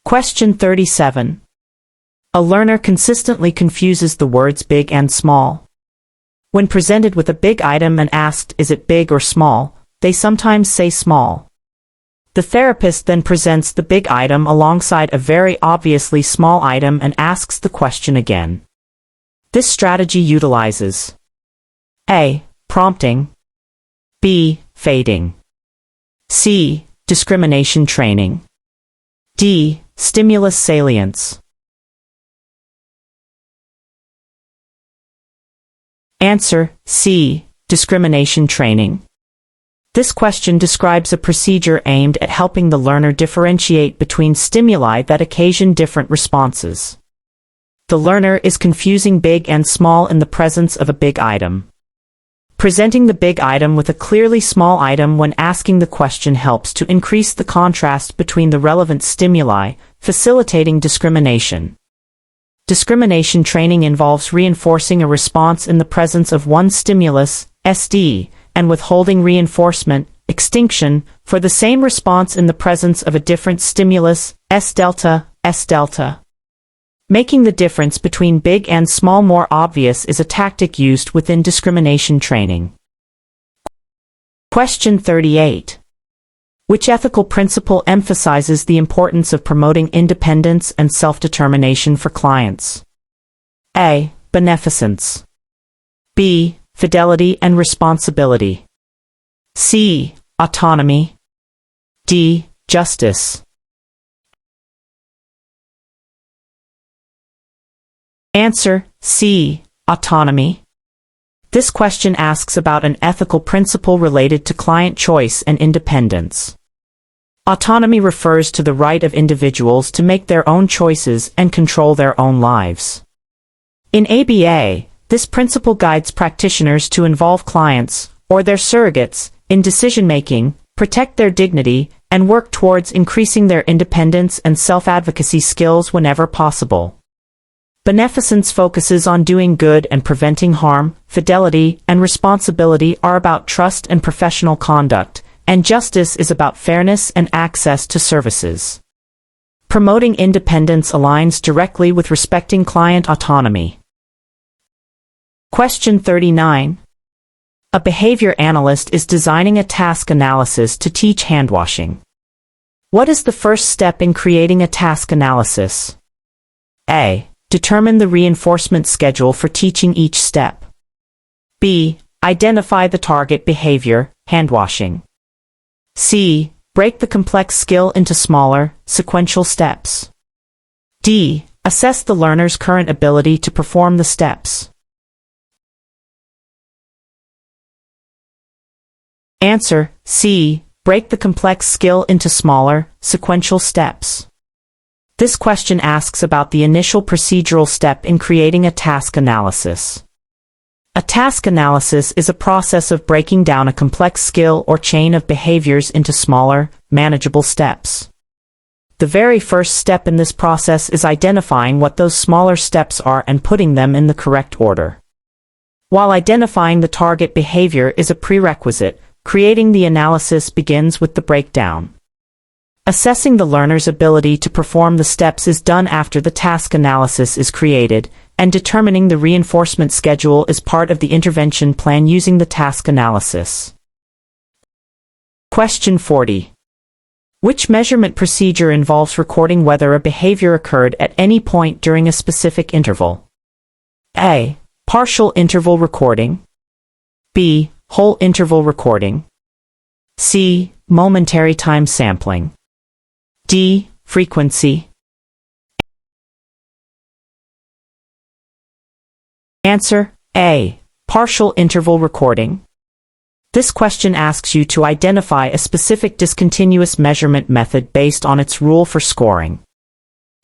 Question 37. A learner consistently confuses the words big and small. When presented with a big item and asked, is it big or small, they sometimes say small. The therapist then presents the big item alongside a very obviously small item and asks the question again. This strategy utilizes A. Prompting, B. Fading, C. Discrimination training, D. Stimulus salience. Answer, C. Discrimination training. This question describes a procedure aimed at helping the learner differentiate between stimuli that occasion different responses. The learner is confusing big and small in the presence of a big item. Presenting the big item with a clearly small item when asking the question helps to increase the contrast between the relevant stimuli, facilitating discrimination. Discrimination training involves reinforcing a response in the presence of one stimulus, SD, and withholding reinforcement, extinction, for the same response in the presence of a different stimulus, S delta. Making the difference between big and small more obvious is a tactic used within discrimination training. Question 38. Which ethical principle emphasizes the importance of promoting independence and self-determination for clients? A. Beneficence, B. Fidelity and responsibility, C. Autonomy, D. Justice. Answer, C. Autonomy. This question asks about an ethical principle related to client choice and independence. Autonomy refers to the right of individuals to make their own choices and control their own lives. In ABA, this principle guides practitioners to involve clients, or their surrogates, in decision-making, protect their dignity, and work towards increasing their independence and self-advocacy skills whenever possible. Beneficence focuses on doing good and preventing harm, fidelity and responsibility are about trust and professional conduct, and justice is about fairness and access to services. Promoting independence aligns directly with respecting client autonomy. Question 39. A behavior analyst is designing a task analysis to teach handwashing. What is the first step in creating a task analysis? A. Determine the reinforcement schedule for teaching each step. B. Identify the target behavior, handwashing. C. Break the complex skill into smaller, sequential steps. D. Assess the learner's current ability to perform the steps. Answer, C. Break the complex skill into smaller, sequential steps. This question asks about the initial procedural step in creating a task analysis. A task analysis is a process of breaking down a complex skill or chain of behaviors into smaller, manageable steps. The very first step in this process is identifying what those smaller steps are and putting them in the correct order. While identifying the target behavior is a prerequisite, creating the analysis begins with the breakdown. Assessing the learner's ability to perform the steps is done after the task analysis is created, and determining the reinforcement schedule is part of the intervention plan using the task analysis. Question 40. Which measurement procedure involves recording whether a behavior occurred at any point during a specific interval? A. Partial interval recording, B. Whole interval recording, C. Momentary time sampling, D. Frequency. Answer, A. Partial interval recording. This question asks you to identify a specific discontinuous measurement method based on its rule for scoring.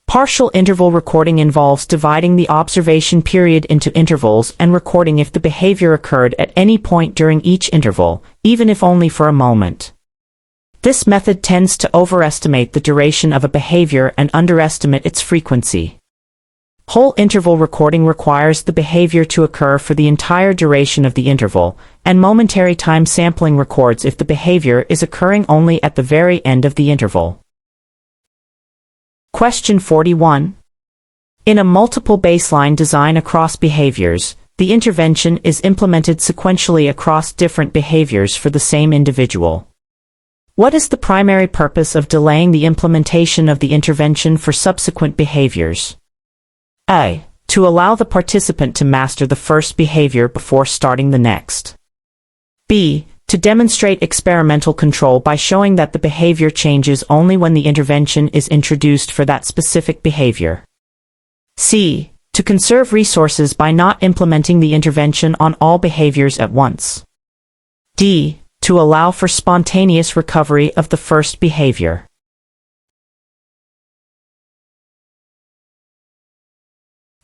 Partial interval recording involves dividing the observation period into intervals and recording if the behavior occurred at any point during each interval, even if only for a moment. This method tends to overestimate the duration of a behavior and underestimate its frequency. Whole interval recording requires the behavior to occur for the entire duration of the interval, and momentary time sampling records if the behavior is occurring only at the very end of the interval. Question 41. In a multiple baseline design across behaviors, the intervention is implemented sequentially across different behaviors for the same individual. What is the primary purpose of delaying the implementation of the intervention for subsequent behaviors? A. To allow the participant to master the first behavior before starting the next. B. To demonstrate experimental control by showing that the behavior changes only when the intervention is introduced for that specific behavior. C. To conserve resources by not implementing the intervention on all behaviors at once. D. To allow for spontaneous recovery of the first behavior.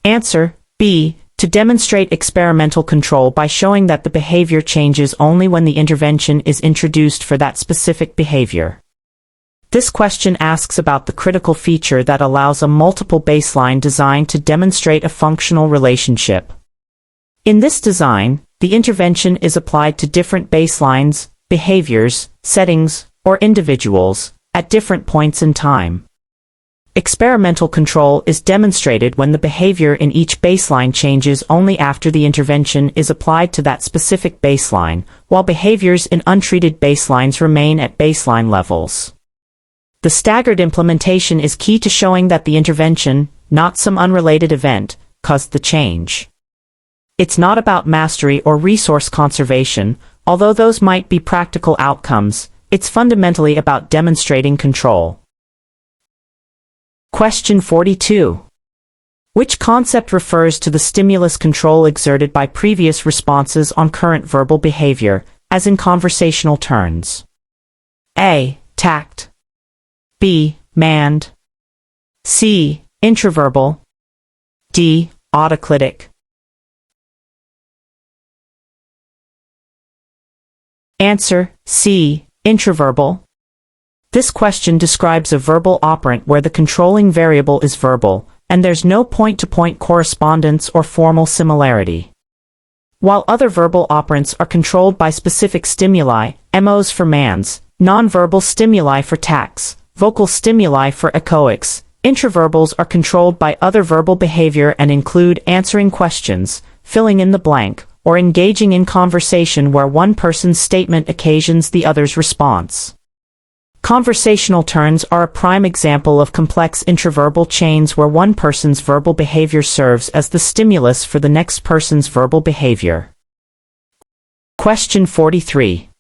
Answer: B. To demonstrate experimental control by showing that the behavior changes only when the intervention is introduced for that specific behavior. This question asks about the critical feature that allows a multiple baseline design to demonstrate a functional relationship. In this design, the intervention is applied to different baselines, behaviors, settings, or individuals, at different points in time. Experimental control is demonstrated when the behavior in each baseline changes only after the intervention is applied to that specific baseline, while behaviors in untreated baselines remain at baseline levels. The staggered implementation is key to showing that the intervention, not some unrelated event, caused the change. It's not about mastery or resource conservation, although those might be practical outcomes. It's fundamentally about demonstrating control. Question 42. Which concept refers to the stimulus control exerted by previous responses on current verbal behavior, as in conversational turns? A. Tact. B. Mand. C. Intraverbal. D. Autoclitic. Answer: C. Intraverbal. This question describes a verbal operant where the controlling variable is verbal, and there's no point-to-point correspondence or formal similarity. While other verbal operants are controlled by specific stimuli, MOs for mands, nonverbal stimuli for tacts, vocal stimuli for echoics, intraverbals are controlled by other verbal behavior and include answering questions, filling in the blank, or engaging in conversation where one person's statement occasions the other's response. Conversational turns are a prime example of complex intraverbal chains where one person's verbal behavior serves as the stimulus for the next person's verbal behavior. Question 43.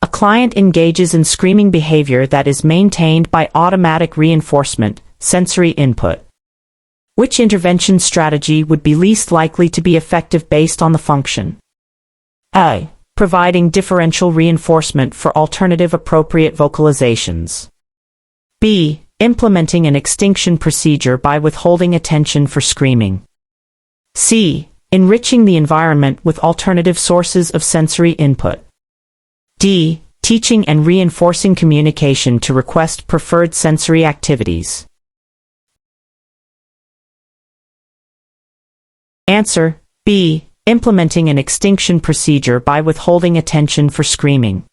A client engages in screaming behavior that is maintained by automatic reinforcement, sensory input. Which intervention strategy would be least likely to be effective based on the function? A. Providing differential reinforcement for alternative appropriate vocalizations. B. Implementing an extinction procedure by withholding attention for screaming. C. Enriching the environment with alternative sources of sensory input. D. Teaching and reinforcing communication to request preferred sensory activities. Answer: B. Implementing an extinction procedure by withholding attention for screaming.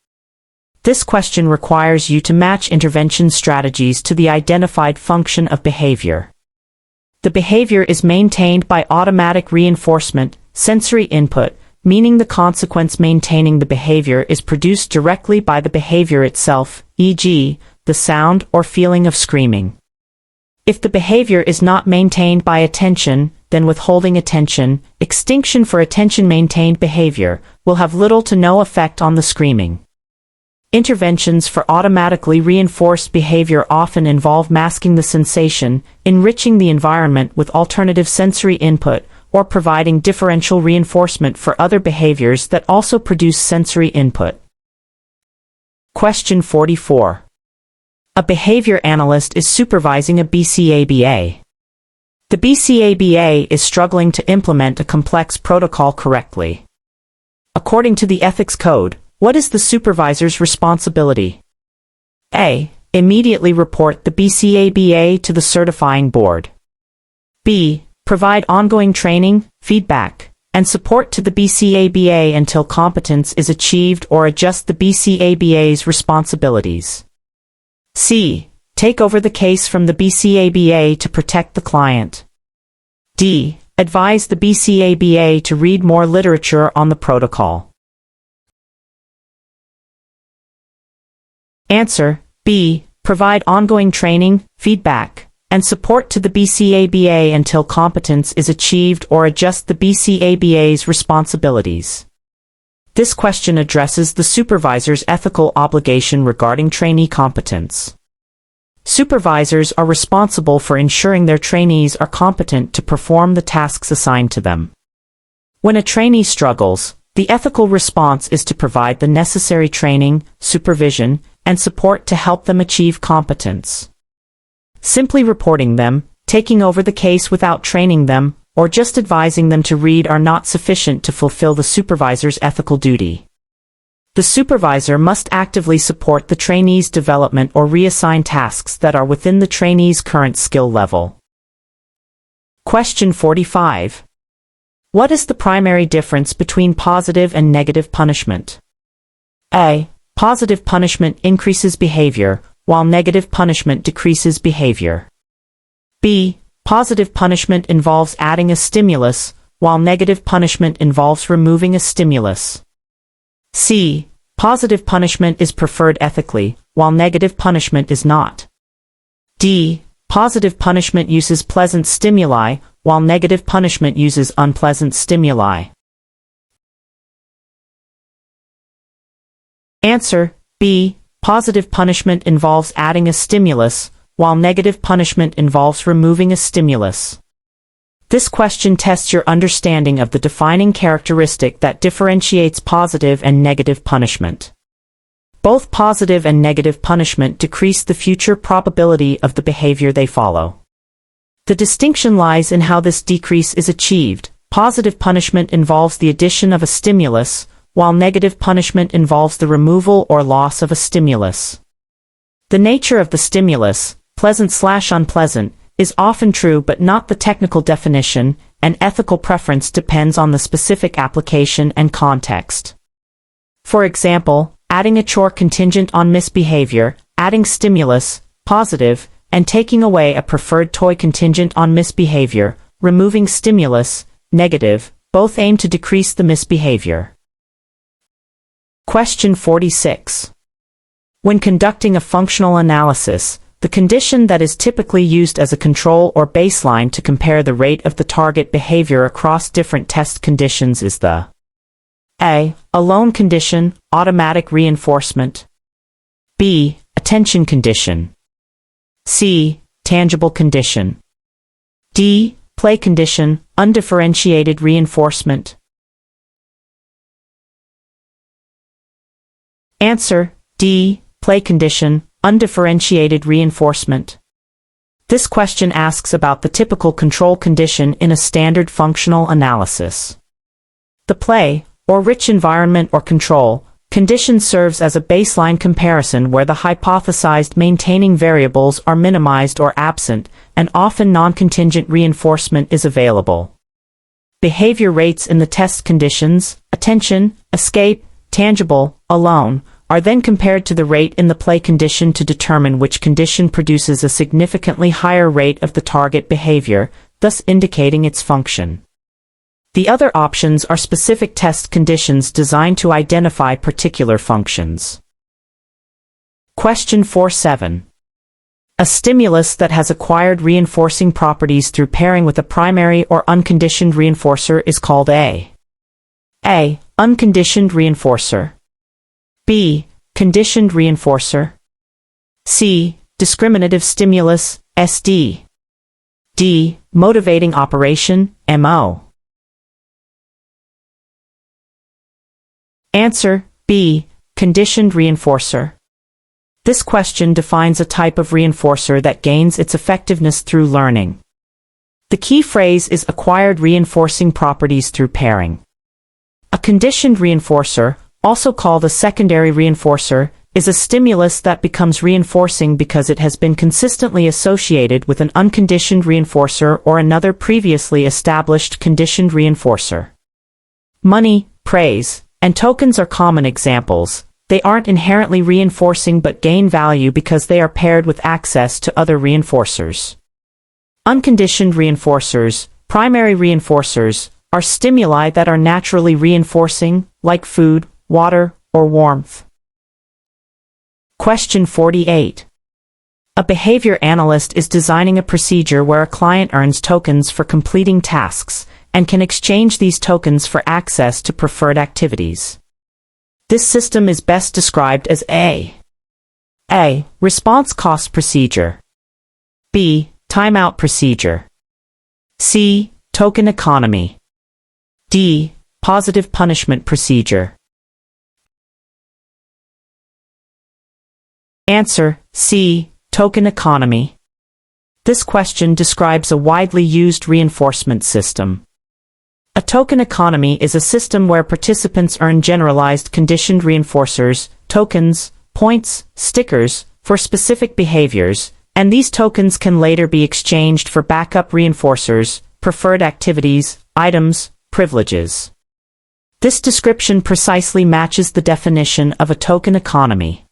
This question requires you to match intervention strategies to the identified function of behavior. The behavior is maintained by automatic reinforcement, sensory input, meaning the consequence maintaining the behavior is produced directly by the behavior itself, e.g., the sound or feeling of screaming. If the behavior is not maintained by attention, then withholding attention, extinction for attention-maintained behavior, will have little to no effect on the screaming. Interventions for automatically reinforced behavior often involve masking the sensation, enriching the environment with alternative sensory input, or providing differential reinforcement for other behaviors that also produce sensory input. Question 44. A behavior analyst is supervising a BCBA. The BCBA is struggling to implement a complex protocol correctly. According to the ethics code, what is the supervisor's responsibility? A. Immediately report the BCBA to the certifying board. B. Provide ongoing training, feedback, and support to the BCBA until competence is achieved or adjust the BCBA's responsibilities. C. Take over the case from the BCBA to protect the client. D. Advise the BCBA to read more literature on the protocol. Answer: B. Provide ongoing training, feedback, and support to the BCBA until competence is achieved or adjust the BCBA's responsibilities. This question addresses the supervisor's ethical obligation regarding trainee competence. Supervisors are responsible for ensuring their trainees are competent to perform the tasks assigned to them. When a trainee struggles, the ethical response is to provide the necessary training, supervision, and support to help them achieve competence. Simply reporting them, taking over the case without training them, or just advising them to read are not sufficient to fulfill the supervisor's ethical duty. The supervisor must actively support the trainee's development or reassign tasks that are within the trainee's current skill level. Question 45. What is the primary difference between positive and negative punishment? A. Positive punishment increases behavior, while negative punishment decreases behavior. B. Positive punishment involves adding a stimulus, while negative punishment involves removing a stimulus. C. Positive punishment is preferred ethically, while negative punishment is not. D. Positive punishment uses pleasant stimuli, while negative punishment uses unpleasant stimuli. Answer: B. Positive punishment involves adding a stimulus, while negative punishment involves removing a stimulus. This question tests your understanding of the defining characteristic that differentiates positive and negative punishment. Both positive and negative punishment decrease the future probability of the behavior they follow. The distinction lies in how this decrease is achieved. Positive punishment involves the addition of a stimulus, while negative punishment involves the removal or loss of a stimulus. The nature of the stimulus, pleasant/unpleasant, is often true but not the technical definition, and ethical preference depends on the specific application and context. For example, adding a chore contingent on misbehavior, adding stimulus, positive, and taking away a preferred toy contingent on misbehavior, removing stimulus, negative, both aim to decrease the misbehavior. Question 46. When conducting a functional analysis, the condition that is typically used as a control or baseline to compare the rate of the target behavior across different test conditions is the A. Alone condition, automatic reinforcement. B. Attention condition. C. Tangible condition. D. Play condition, undifferentiated reinforcement. Answer: D. Play condition, undifferentiated reinforcement. This question asks about the typical control condition in a standard functional analysis. The play, or rich environment or control, condition serves as a baseline comparison where the hypothesized maintaining variables are minimized or absent, and often non-contingent reinforcement is available. Behavior rates in the test conditions, attention, escape, tangible, alone, are then compared to the rate in the play condition to determine which condition produces a significantly higher rate of the target behavior, thus indicating its function. The other options are specific test conditions designed to identify particular functions. Question 47. A stimulus that has acquired reinforcing properties through pairing with a primary or unconditioned reinforcer is called A. Unconditioned reinforcer. B. Conditioned reinforcer. C. Discriminative stimulus, SD. D. Motivating operation, MO. Answer: B. Conditioned reinforcer. This question defines a type of reinforcer that gains its effectiveness through learning. The key phrase is acquired reinforcing properties through pairing. A conditioned reinforcer, also called a secondary reinforcer, is a stimulus that becomes reinforcing because it has been consistently associated with an unconditioned reinforcer or another previously established conditioned reinforcer. Money, praise, and tokens are common examples. They aren't inherently reinforcing but gain value because they are paired with access to other reinforcers. Unconditioned reinforcers, primary reinforcers, are stimuli that are naturally reinforcing, like food, water, or warmth. Question 48. A behavior analyst is designing a procedure where a client earns tokens for completing tasks and can exchange these tokens for access to preferred activities. This system is best described as A. Response cost procedure. B. Timeout procedure. C. Token economy. D. Positive punishment procedure. Answer: C. Token economy. This question describes a widely used reinforcement system. A token economy is a system where participants earn generalized conditioned reinforcers, tokens, points, stickers, for specific behaviors, and these tokens can later be exchanged for backup reinforcers, preferred activities, items, privileges. This description precisely matches the definition of a token economy.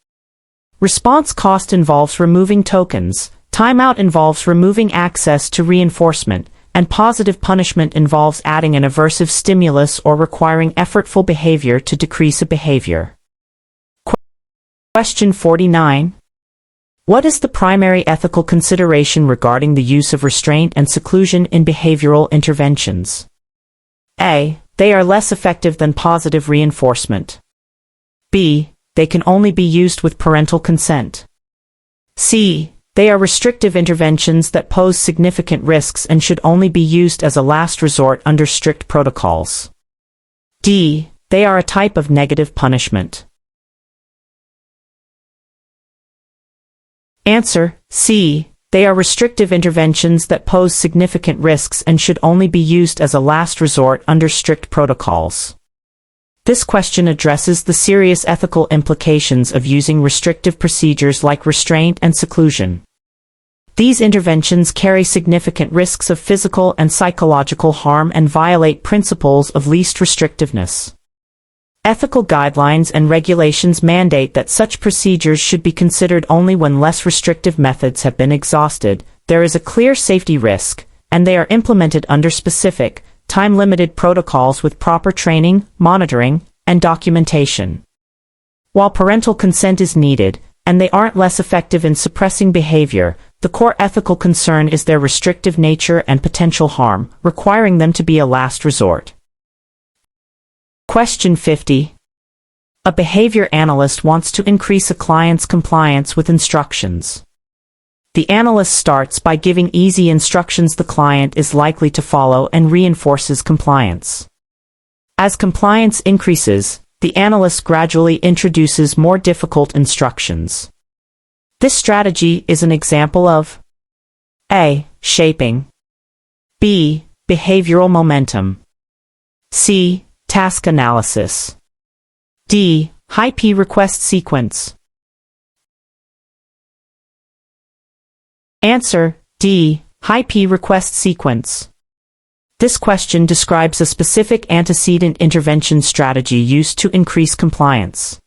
Response cost involves removing tokens, timeout involves removing access to reinforcement, and positive punishment involves adding an aversive stimulus or requiring effortful behavior to decrease a behavior. Question 49. What is the primary ethical consideration regarding the use of restraint and seclusion in behavioral interventions? A. They are less effective than positive reinforcement. B. They can only be used with parental consent. C. They are restrictive interventions that pose significant risks and should only be used as a last resort under strict protocols. D. They are a type of negative punishment. Answer: C. They are restrictive interventions that pose significant risks and should only be used as a last resort under strict protocols. This question addresses the serious ethical implications of using restrictive procedures like restraint and seclusion. These interventions carry significant risks of physical and psychological harm and violate principles of least restrictiveness. Ethical guidelines and regulations mandate that such procedures should be considered only when less restrictive methods have been exhausted, there is a clear safety risk, and they are implemented under specific, time-limited protocols with proper training, monitoring, and documentation. While parental consent is needed, and they aren't less effective in suppressing behavior, the core ethical concern is their restrictive nature and potential harm, requiring them to be a last resort. Question 50. A behavior analyst wants to increase a client's compliance with instructions. The analyst starts by giving easy instructions the client is likely to follow and reinforces compliance. As compliance increases, the analyst gradually introduces more difficult instructions. This strategy is an example of A. Shaping. B. Behavioral momentum. C. Task analysis. D. High P request sequence. Answer: D. High P request sequence. This question describes a specific antecedent intervention strategy used to increase compliance.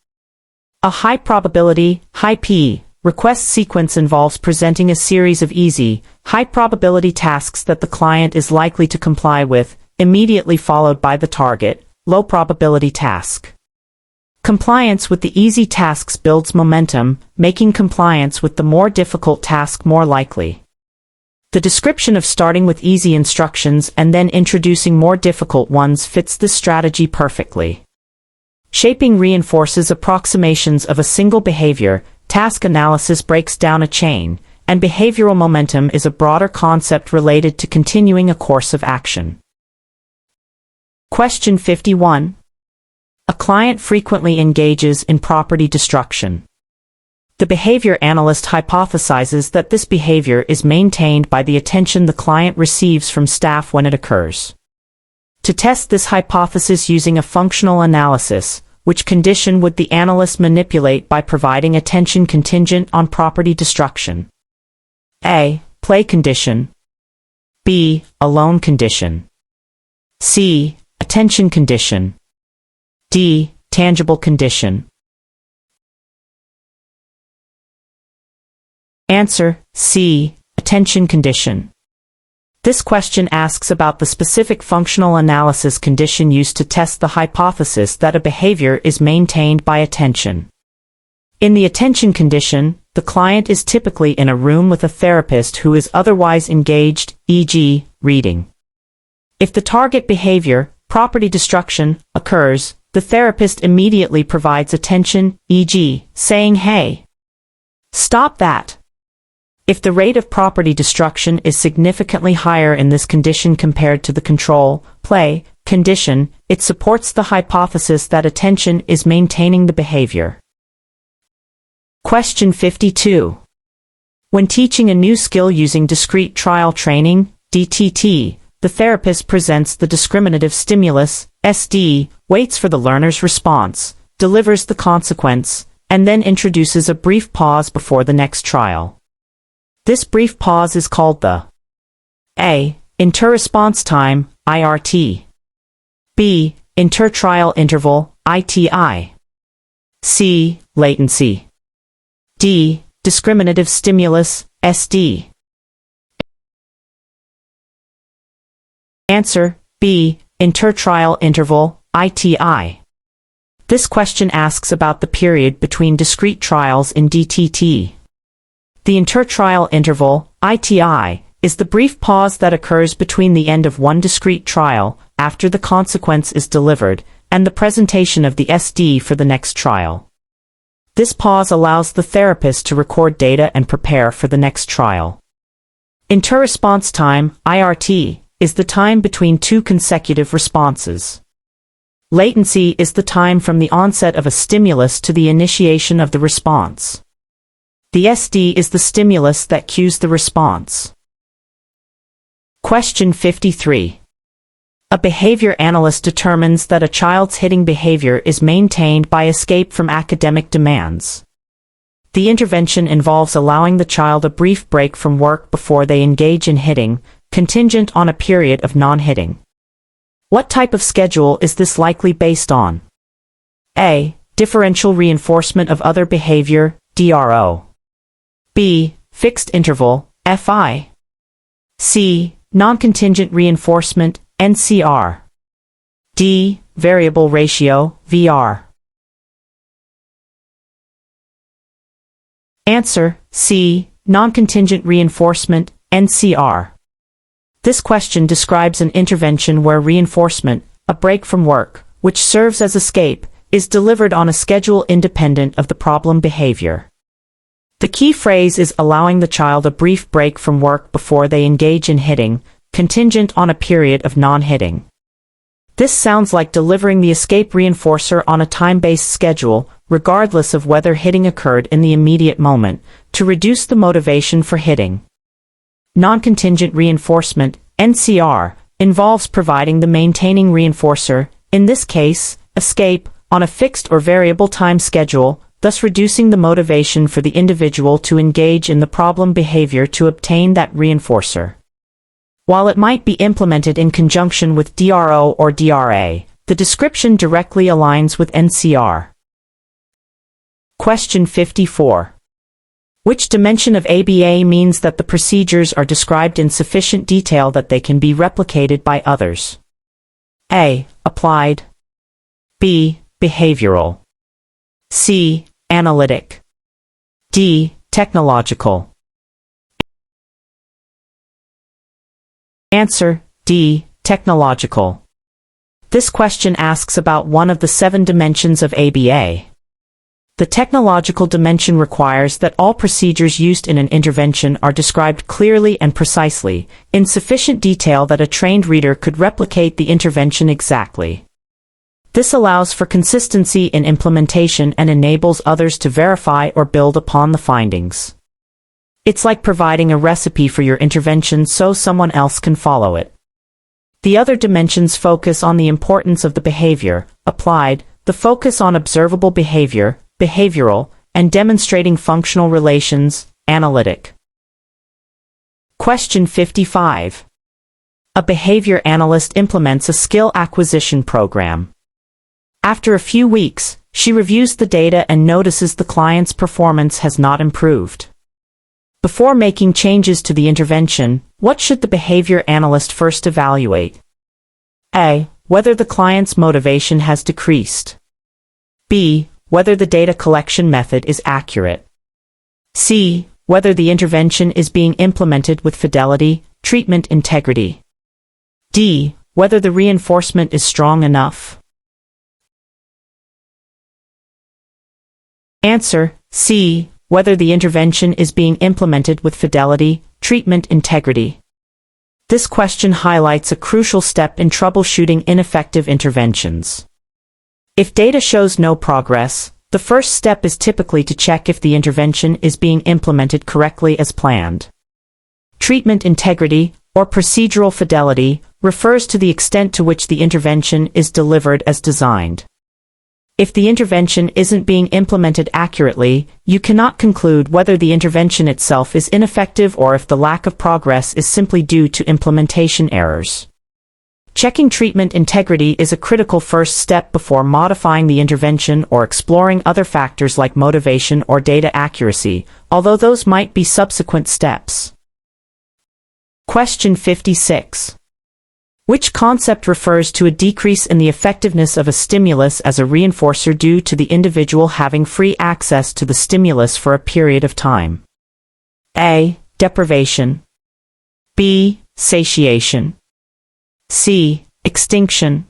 A high probability, high P, request sequence involves presenting a series of easy, high probability tasks that the client is likely to comply with, immediately followed by the target, low probability task. Compliance with the easy tasks builds momentum, making compliance with the more difficult task more likely. The description of starting with easy instructions and then introducing more difficult ones fits this strategy perfectly. Shaping reinforces approximations of a single behavior, task analysis breaks down a chain, and behavioral momentum is a broader concept related to continuing a course of action. Question 51. A client frequently engages in property destruction. The behavior analyst hypothesizes that this behavior is maintained by the attention the client receives from staff when it occurs. To test this hypothesis using a functional analysis, which condition would the analyst manipulate by providing attention contingent on property destruction? A. Play condition. B. Alone condition. C. Attention condition. D. Tangible condition. Answer: C. Attention condition. This question asks about the specific functional analysis condition used to test the hypothesis that a behavior is maintained by attention. In the attention condition, the client is typically in a room with a therapist who is otherwise engaged, e.g., reading. If the target behavior, property destruction, occurs, the therapist immediately provides attention, e.g., saying, "Hey, stop that." If the rate of property destruction is significantly higher in this condition compared to the control, play, condition, it supports the hypothesis that attention is maintaining the behavior. Question 52. When teaching a new skill using discrete trial training, DTT, the therapist presents the discriminative stimulus, SD, waits for the learner's response, delivers the consequence, and then introduces a brief pause before the next trial. This brief pause is called the A. Inter-response time, IRT. B. Inter-trial interval, ITI. C. Latency. D. Discriminative stimulus, SD. Answer: B. Inter-trial interval, ITI. This question asks about the period between discrete trials in DTT. The inter-trial interval, ITI, is the brief pause that occurs between the end of one discrete trial, after the consequence is delivered, and the presentation of the SD for the next trial. This pause allows the therapist to record data and prepare for the next trial. Inter-response time, IRT, is the time between two consecutive responses. Latency is the time from the onset of a stimulus to the initiation of the response. The SD is the stimulus that cues the response. Question 53. A behavior analyst determines that a child's hitting behavior is maintained by escape from academic demands. The intervention involves allowing the child a brief break from work before they engage in hitting, contingent on a period of non-hitting. What type of schedule is this likely based on? A. Differential reinforcement of other behavior, DRO. B. Fixed interval, FI. C. Non-contingent reinforcement, NCR. D. Variable ratio, VR. Answer: C. Non-contingent reinforcement, NCR. This question describes an intervention where reinforcement, a break from work, which serves as escape, is delivered on a schedule independent of the problem behavior. The key phrase is allowing the child a brief break from work before they engage in hitting, contingent on a period of non-hitting. This sounds like delivering the escape reinforcer on a time-based schedule, regardless of whether hitting occurred in the immediate moment, to reduce the motivation for hitting. Non-contingent reinforcement, NCR, involves providing the maintaining reinforcer, in this case, escape, on a fixed or variable time schedule, thus reducing the motivation for the individual to engage in the problem behavior to obtain that reinforcer. While it might be implemented in conjunction with DRO or DRA, the description directly aligns with NCR. Question 54. Which dimension of ABA means that the procedures are described in sufficient detail that they can be replicated by others? A. Applied. B. Behavioral. C. Analytic. D. Technological. Answer: D. Technological. This question asks about one of the 7 dimensions of ABA. The technological dimension requires that all procedures used in an intervention are described clearly and precisely, in sufficient detail that a trained reader could replicate the intervention exactly. This allows for consistency in implementation and enables others to verify or build upon the findings. It's like providing a recipe for your intervention so someone else can follow it. The other dimensions focus on the importance of the behavior, applied, the focus on observable behavior, behavioral, and demonstrating functional relations, analytic. Question 55. A behavior analyst implements a skill acquisition program. After a few weeks, she reviews the data and notices the client's performance has not improved. Before making changes to the intervention, what should the behavior analyst first evaluate? A. Whether the client's motivation has decreased. B. Whether the data collection method is accurate. C. Whether the intervention is being implemented with fidelity, treatment integrity. D. Whether the reinforcement is strong enough. Answer: C. Whether the intervention is being implemented with fidelity, treatment integrity. This question highlights a crucial step in troubleshooting ineffective interventions. If data shows no progress, the first step is typically to check if the intervention is being implemented correctly as planned. Treatment integrity, or procedural fidelity, refers to the extent to which the intervention is delivered as designed. If the intervention isn't being implemented accurately, you cannot conclude whether the intervention itself is ineffective or if the lack of progress is simply due to implementation errors. Checking treatment integrity is a critical first step before modifying the intervention or exploring other factors like motivation or data accuracy, although those might be subsequent steps. Question 56. Which concept refers to a decrease in the effectiveness of a stimulus as a reinforcer due to the individual having free access to the stimulus for a period of time? A. Deprivation. B. Satiation. C. Extinction.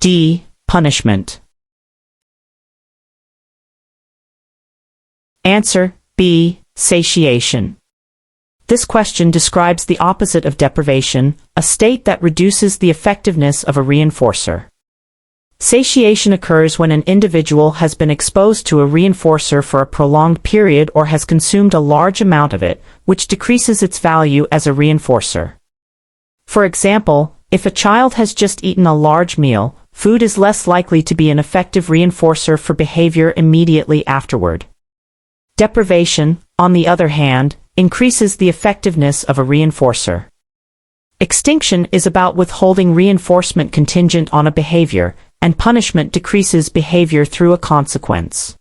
D. Punishment. Answer: B. Satiation. This question describes the opposite of deprivation, a state that reduces the effectiveness of a reinforcer. Satiation occurs when an individual has been exposed to a reinforcer for a prolonged period or has consumed a large amount of it, which decreases its value as a reinforcer. For example, if a child has just eaten a large meal, food is less likely to be an effective reinforcer for behavior immediately afterward. Deprivation, on the other hand, increases the effectiveness of a reinforcer. Extinction is about withholding reinforcement contingent on a behavior, and punishment decreases behavior through a consequence.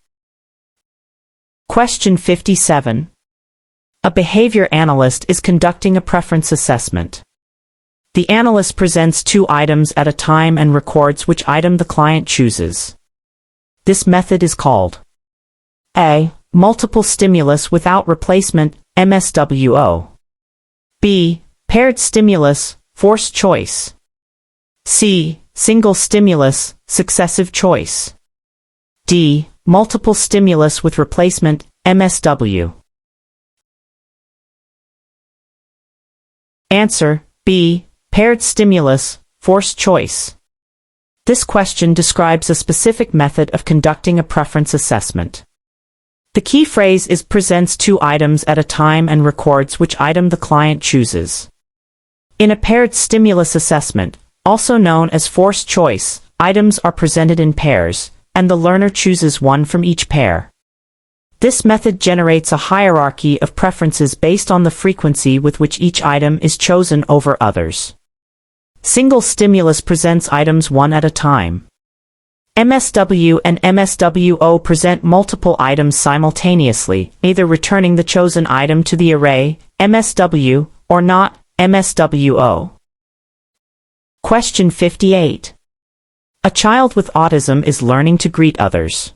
Question 57. A behavior analyst is conducting a preference assessment. The analyst presents 2 items at a time and records which item the client chooses. This method is called A. Multiple stimulus without replacement, MSWO. B. Paired stimulus, forced choice. C. Single stimulus, successive choice. D. Multiple stimulus with replacement, MSW. Answer: B. Paired stimulus, forced choice. This question describes a specific method of conducting a preference assessment. The key phrase is presents 2 items at a time and records which item the client chooses. In a paired stimulus assessment, also known as forced choice, items are presented in pairs, and the learner chooses one from each pair. This method generates a hierarchy of preferences based on the frequency with which each item is chosen over others. Single stimulus presents items one at a time. MSW and MSWO present multiple items simultaneously, either returning the chosen item to the array, MSW, or not, MSWO. Question 58. A child with autism is learning to greet others.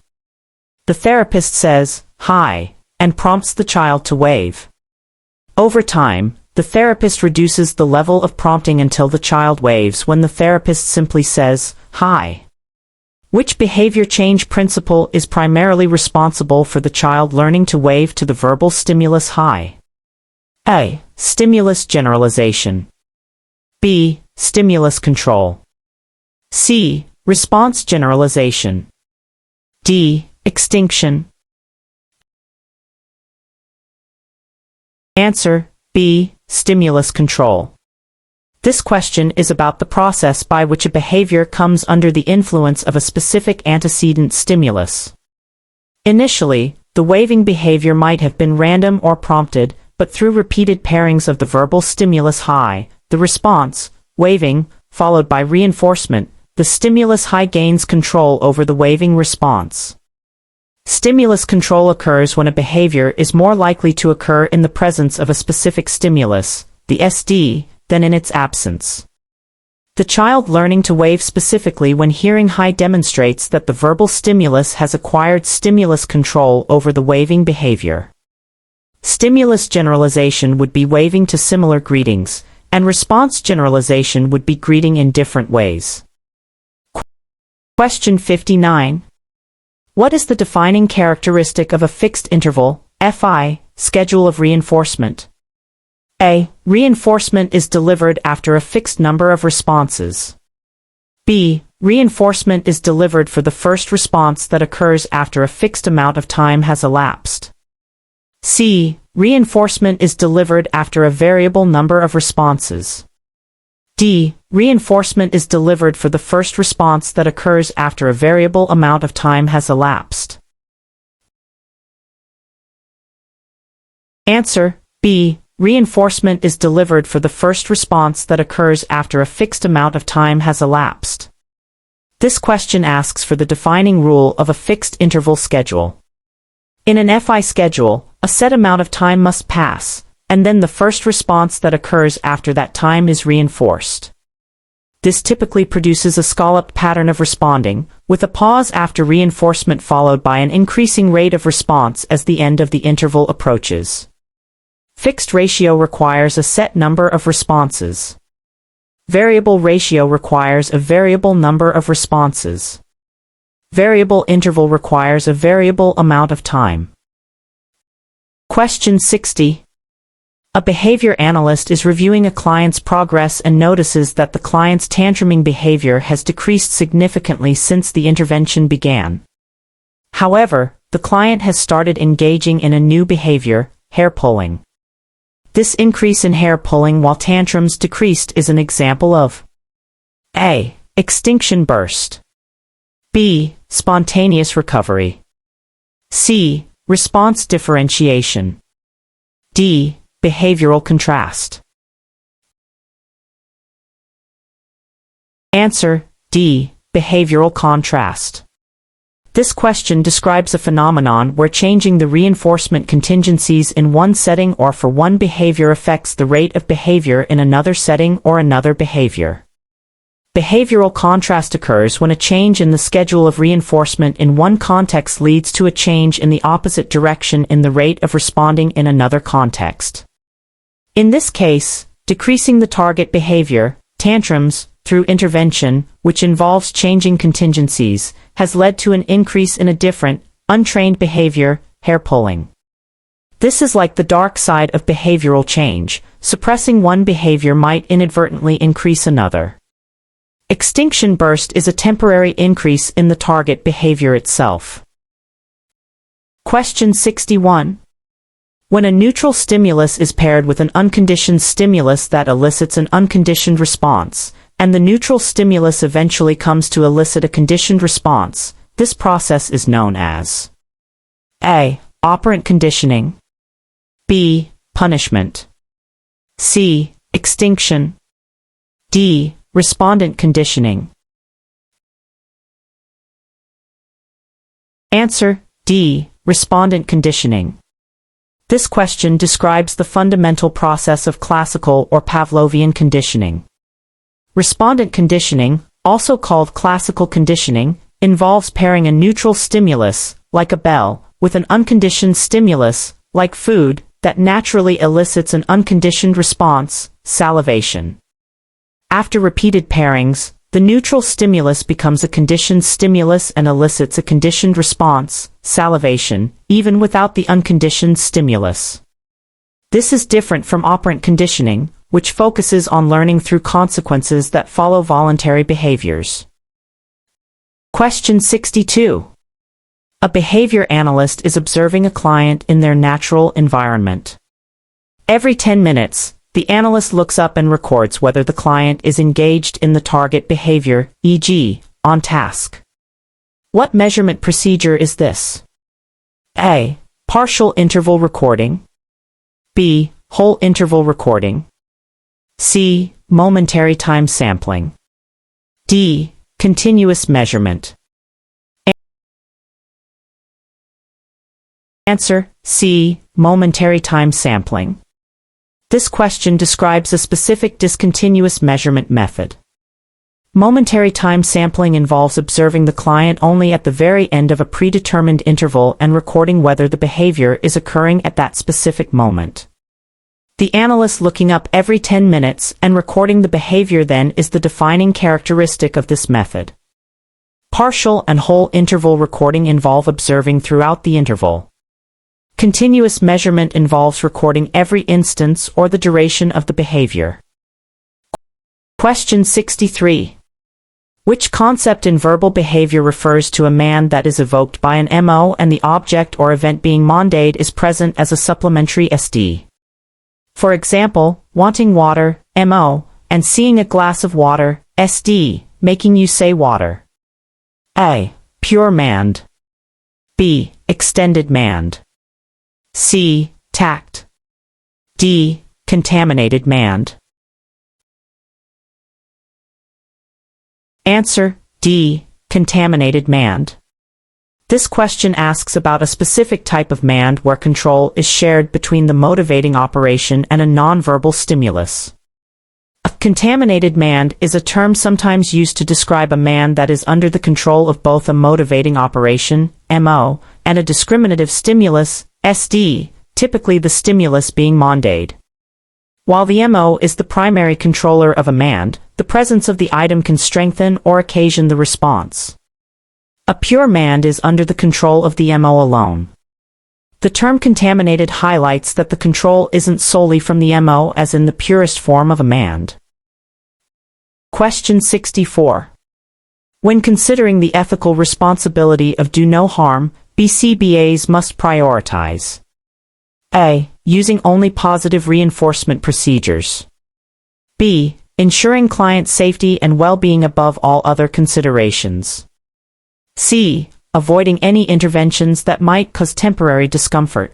The therapist says, "Hi," and prompts the child to wave. Over time, the therapist reduces the level of prompting until the child waves when the therapist simply says, "Hi." Which behavior change principle is primarily responsible for the child learning to wave to the verbal stimulus hi? A. Stimulus generalization. B. Stimulus control. C. Response generalization. D. Extinction. Answer: B. Stimulus control. This question is about the process by which a behavior comes under the influence of a specific antecedent stimulus. Initially, the waving behavior might have been random or prompted, but through repeated pairings of the verbal stimulus high, the response, waving, followed by reinforcement, the stimulus high gains control over the waving response. Stimulus control occurs when a behavior is more likely to occur in the presence of a specific stimulus, the SD, than in its absence. The child learning to wave specifically when hearing high demonstrates that the verbal stimulus has acquired stimulus control over the waving behavior. Stimulus generalization would be waving to similar greetings, and response generalization would be greeting in different ways. Question 59. What is the defining characteristic of a fixed interval, FI, schedule of reinforcement? A. Reinforcement is delivered after a fixed number of responses. B. Reinforcement is delivered for the first response that occurs after a fixed amount of time has elapsed. C. Reinforcement is delivered after a variable number of responses. D. Reinforcement is delivered for the first response that occurs after a variable amount of time has elapsed. Answer: B. Reinforcement is delivered for the first response that occurs after a fixed amount of time has elapsed. This question asks for the defining rule of a fixed interval schedule. In an FI schedule, a set amount of time must pass, and then the first response that occurs after that time is reinforced. This typically produces a scalloped pattern of responding, with a pause after reinforcement followed by an increasing rate of response as the end of the interval approaches. Fixed ratio requires a set number of responses. Variable ratio requires a variable number of responses. Variable interval requires a variable amount of time. Question 60. A behavior analyst is reviewing a client's progress and notices that the client's tantruming behavior has decreased significantly since the intervention began. However, the client has started engaging in a new behavior, hair pulling. This increase in hair pulling while tantrums decreased is an example of A. Extinction burst. B. Spontaneous recovery. C. Response differentiation. D. Behavioral contrast. Answer: D. Behavioral contrast. This question describes a phenomenon where changing the reinforcement contingencies in one setting or for one behavior affects the rate of behavior in another setting or another behavior. Behavioral contrast occurs when a change in the schedule of reinforcement in one context leads to a change in the opposite direction in the rate of responding in another context. In this case, decreasing the target behavior, tantrums, through intervention, which involves changing contingencies, has led to an increase in a different, untrained behavior, hair pulling. This is like the dark side of behavioral change. Suppressing one behavior might inadvertently increase another. Extinction burst is a temporary increase in the target behavior itself. Question 61. When a neutral stimulus is paired with an unconditioned stimulus that elicits an unconditioned response, and the neutral stimulus eventually comes to elicit a conditioned response, this process is known as A. Operant conditioning. B. Punishment. C. Extinction. D. Respondent conditioning. Answer: D. Respondent conditioning. This question describes the fundamental process of classical or Pavlovian conditioning. Respondent conditioning, also called classical conditioning, involves pairing a neutral stimulus, like a bell, with an unconditioned stimulus, like food, that naturally elicits an unconditioned response, salivation. After repeated pairings, the neutral stimulus becomes a conditioned stimulus and elicits a conditioned response, salivation, even without the unconditioned stimulus. This is different from operant conditioning, which focuses on learning through consequences that follow voluntary behaviors. Question 62. A behavior analyst is observing a client in their natural environment. Every 10 minutes, The analyst looks up and records whether the client is engaged in the target behavior, e.g., on task. What measurement procedure is this? A. Partial interval recording. B. Whole interval recording. C. Momentary time sampling. D. Continuous measurement. Answer: C. Momentary time sampling. This question describes a specific discontinuous measurement method. Momentary time sampling involves observing the client only at the very end of a predetermined interval and recording whether the behavior is occurring at that specific moment. The analyst looking up every 10 minutes and recording the behavior then is the defining characteristic of this method. Partial and whole interval recording involve observing throughout the interval. Continuous measurement involves recording every instance or the duration of the behavior. Question 63. Which concept in verbal behavior refers to a man that is evoked by an MO and the object or event being mondayed is present as a supplementary SD? For example, wanting water, MO, and seeing a glass of water, SD, making you say water. A. Pure mand. B. Extended mand. C. Tact. D. Contaminated mand. Answer: D. Contaminated mand. This question asks about a specific type of mand where control is shared between the motivating operation and a nonverbal stimulus. A contaminated mand is a term sometimes used to describe a mand that is under the control of both a motivating operation, MO, and a discriminative stimulus, SD, typically the stimulus being mondayed. While the MO is the primary controller of a mand, the presence of the item can strengthen or occasion the response. A pure mand is under the control of the MO alone. The term contaminated highlights that the control isn't solely from the MO as in the purest form of a mand. Question 64. When considering the ethical responsibility of do no harm, BCBAs must prioritize: A. Using only positive reinforcement procedures. B. Ensuring client safety and well-being above all other considerations. C. Avoiding any interventions that might cause temporary discomfort.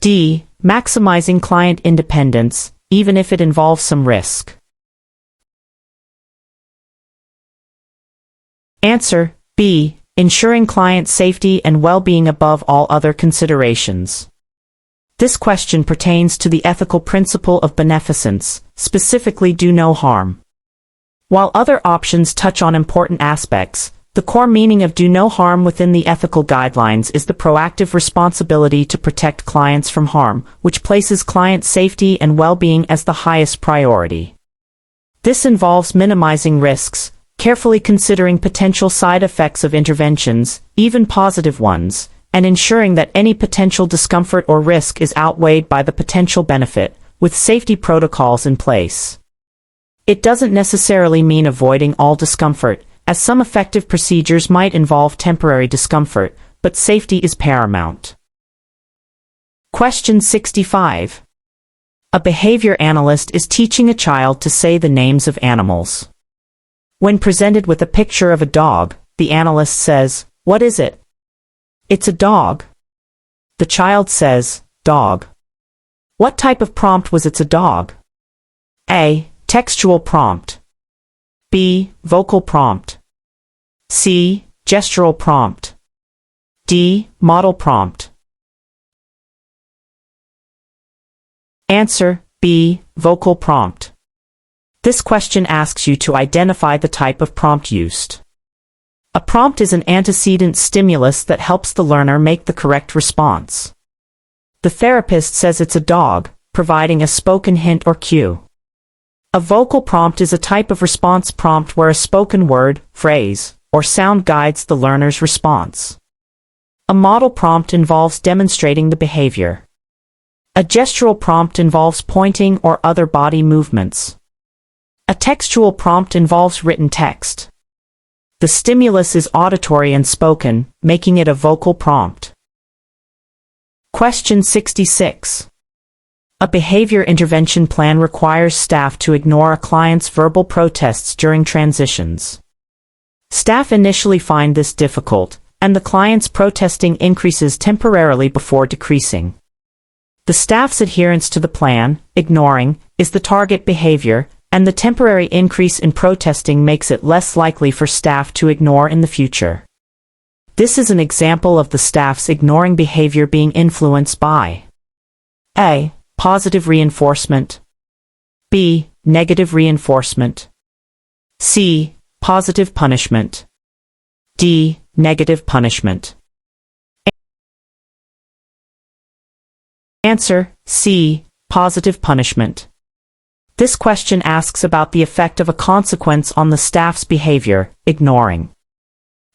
D. Maximizing client independence, even if it involves some risk. Answer: B. Ensuring client safety and well-being above all other considerations. This question pertains to the ethical principle of beneficence, specifically do no harm. While other options touch on important aspects, the core meaning of do no harm within the ethical guidelines is the proactive responsibility to protect clients from harm, which places client safety and well-being as the highest priority. This involves minimizing risks, carefully considering potential side effects of interventions, even positive ones, and ensuring that any potential discomfort or risk is outweighed by the potential benefit, with safety protocols in place. It doesn't necessarily mean avoiding all discomfort, as some effective procedures might involve temporary discomfort, but safety is paramount. Question 65. A behavior analyst is teaching a child to say the names of animals. When presented with a picture of a dog, the analyst says, "What is it?" "It's a dog." The child says, "Dog." What type of prompt was "it's a dog"? A. Textual prompt. B. Vocal prompt. C. Gestural prompt. D. Model prompt. Answer: B. Vocal prompt. This question asks you to identify the type of prompt used. A prompt is an antecedent stimulus that helps the learner make the correct response. The therapist says it's a dog, providing a spoken hint or cue. A vocal prompt is a type of response prompt where a spoken word, phrase, or sound guides the learner's response. A model prompt involves demonstrating the behavior. A gestural prompt involves pointing or other body movements. A textual prompt involves written text. The stimulus is auditory and spoken, making it a vocal prompt. Question 66. A behavior intervention plan requires staff to ignore a client's verbal protests during transitions. Staff initially find this difficult, and the client's protesting increases temporarily before decreasing. The staff's adherence to the plan, ignoring, is the target behavior, and the temporary increase in protesting makes it less likely for staff to ignore in the future. This is an example of the staff's ignoring behavior being influenced by A. Positive reinforcement. B. Negative reinforcement. C. Positive punishment. D. Negative punishment. Answer: C. Positive punishment. This question asks about the effect of a consequence on the staff's behavior, ignoring.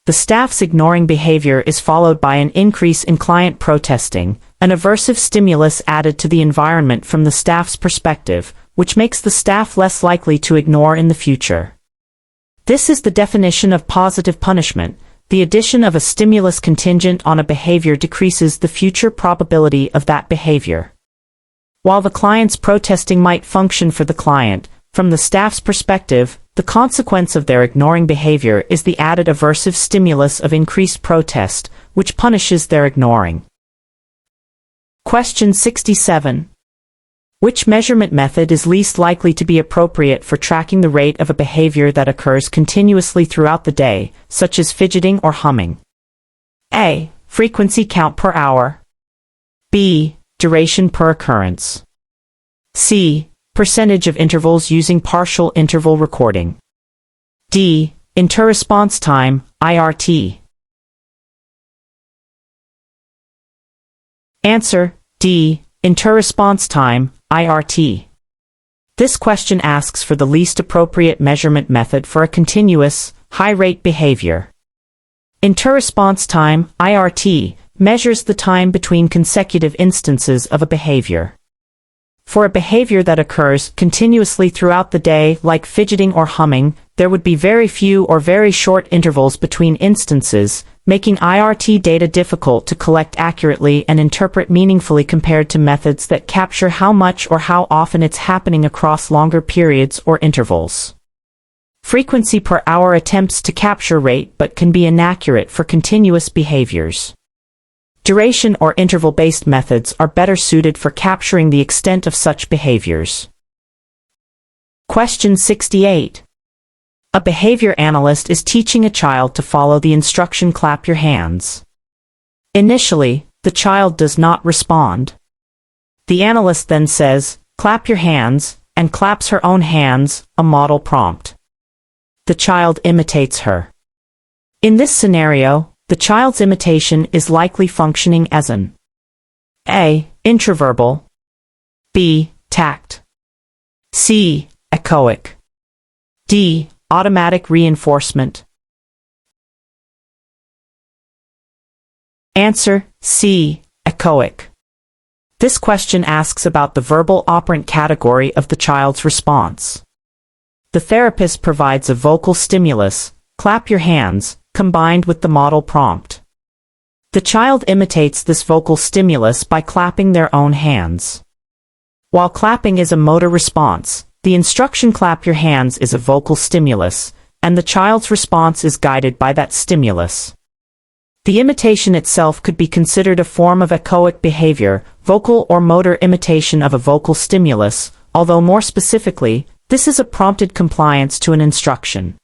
The staff's ignoring behavior is followed by an increase in client protesting, an aversive stimulus added to the environment from the staff's perspective, which makes the staff less likely to ignore in the future. This is the definition of positive punishment. The addition of a stimulus contingent on a behavior decreases the future probability of that behavior. While the client's protesting might function for the client, from the staff's perspective, the consequence of their ignoring behavior is the added aversive stimulus of increased protest, which punishes their ignoring. Question 67. Which measurement method is least likely to be appropriate for tracking the rate of a behavior that occurs continuously throughout the day, such as fidgeting or humming? A. Frequency count per hour. B. Duration per occurrence. C. Percentage of intervals using partial interval recording. D. Interresponse time, IRT. Answer: D. Interresponse time, IRT. This question asks for the least appropriate measurement method for a continuous, high-rate behavior. Interresponse time, IRT, measures the time between consecutive instances of a behavior. For a behavior that occurs continuously throughout the day, like fidgeting or humming, there would be very few or very short intervals between instances, making IRT data difficult to collect accurately and interpret meaningfully compared to methods that capture how much or how often it's happening across longer periods or intervals. Frequency per hour attempts to capture rate but can be inaccurate for continuous behaviors. Duration or interval-based methods are better suited for capturing the extent of such behaviors. Question 68. A behavior analyst is teaching a child to follow the instruction "clap your hands." Initially, the child does not respond. The analyst then says, "Clap your hands," and claps her own hands, a model prompt. The child imitates her. In this scenario, the child's imitation is likely functioning as an A. Intraverbal. B. Tact. C. Echoic. D. Automatic reinforcement. Answer: C. Echoic. This question asks about the verbal operant category of the child's response. The therapist provides a vocal stimulus, "clap your hands," combined with the model prompt. The child imitates this vocal stimulus by clapping their own hands. While clapping is a motor response, the instruction "clap your hands" is a vocal stimulus, and the child's response is guided by that stimulus. The imitation itself could be considered a form of echoic behavior, vocal or motor imitation of a vocal stimulus, although more specifically, this is a prompted compliance to an instruction.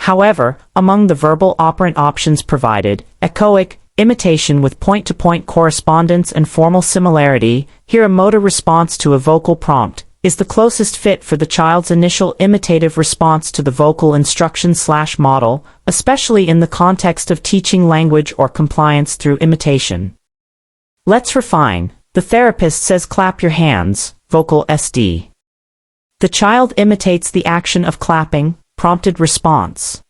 However, among the verbal operant options provided, echoic, imitation with point-to-point correspondence and formal similarity, here a motor response to a vocal prompt, is the closest fit for the child's initial imitative response to the vocal instruction/model, especially in the context of teaching language or compliance through imitation. Let's refine. The therapist says "clap your hands," vocal SD. The child imitates the action of clapping, prompted response.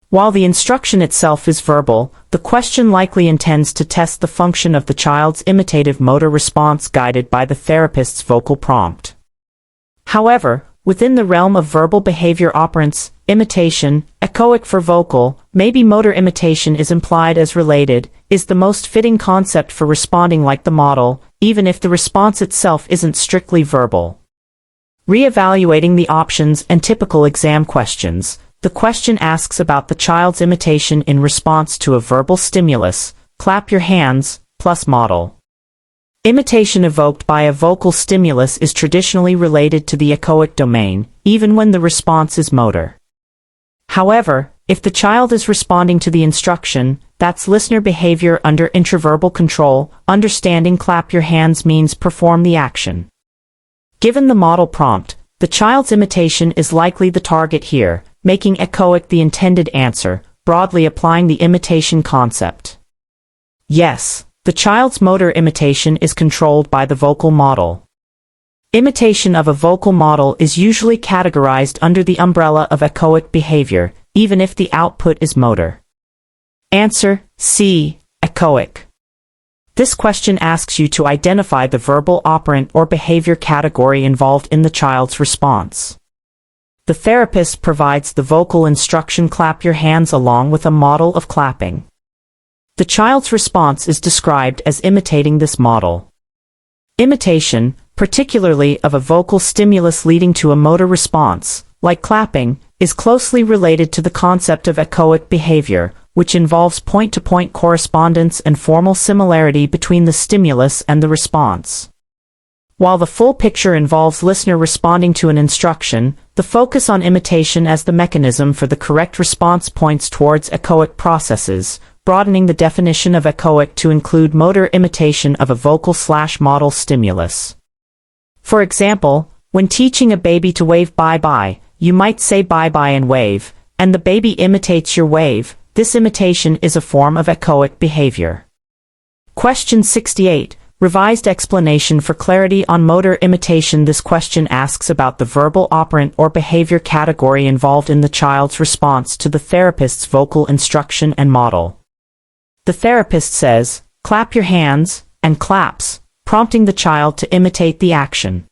While the instruction itself is verbal, the question likely intends to test the function of the child's imitative motor response guided by the therapist's vocal prompt. However, within the realm of verbal behavior operants, imitation, echoic for vocal, maybe motor imitation is implied as related, is the most fitting concept for responding like the model, even if the response itself isn't strictly verbal. Re-evaluating the options and typical exam questions. The question asks about the child's imitation in response to a verbal stimulus, clap your hands, plus model. Imitation evoked by a vocal stimulus is traditionally related to the echoic domain, even when the response is motor. However, if the child is responding to the instruction, that's listener behavior under intraverbal control, understanding clap your hands means perform the action. Given the model prompt, the child's imitation is likely the target here, making echoic the intended answer, broadly applying the imitation concept. Yes, the child's motor imitation is controlled by the vocal model. Imitation of a vocal model is usually categorized under the umbrella of echoic behavior, even if the output is motor. Answer C. Echoic. This question asks you to identify the verbal operant or behavior category involved in the child's response. The therapist provides the vocal instruction clap your hands along with a model of clapping. The child's response is described as imitating this model. Imitation, particularly of a vocal stimulus leading to a motor response, like clapping, is closely related to the concept of echoic behavior, which involves point-to-point correspondence and formal similarity between the stimulus and the response. While the full picture involves listener responding to an instruction, the focus on imitation as the mechanism for the correct response points towards echoic processes, broadening the definition of echoic to include motor imitation of a vocal/model stimulus. For example, when teaching a baby to wave bye-bye, you might say bye-bye and wave, and the baby imitates your wave. This imitation is a form of echoic behavior. Question 68. Revised explanation for clarity on motor imitation. This question asks about the verbal operant or behavior category involved in the child's response to the therapist's vocal instruction and model. The therapist says, clap your hands, and claps, prompting the child to imitate the action.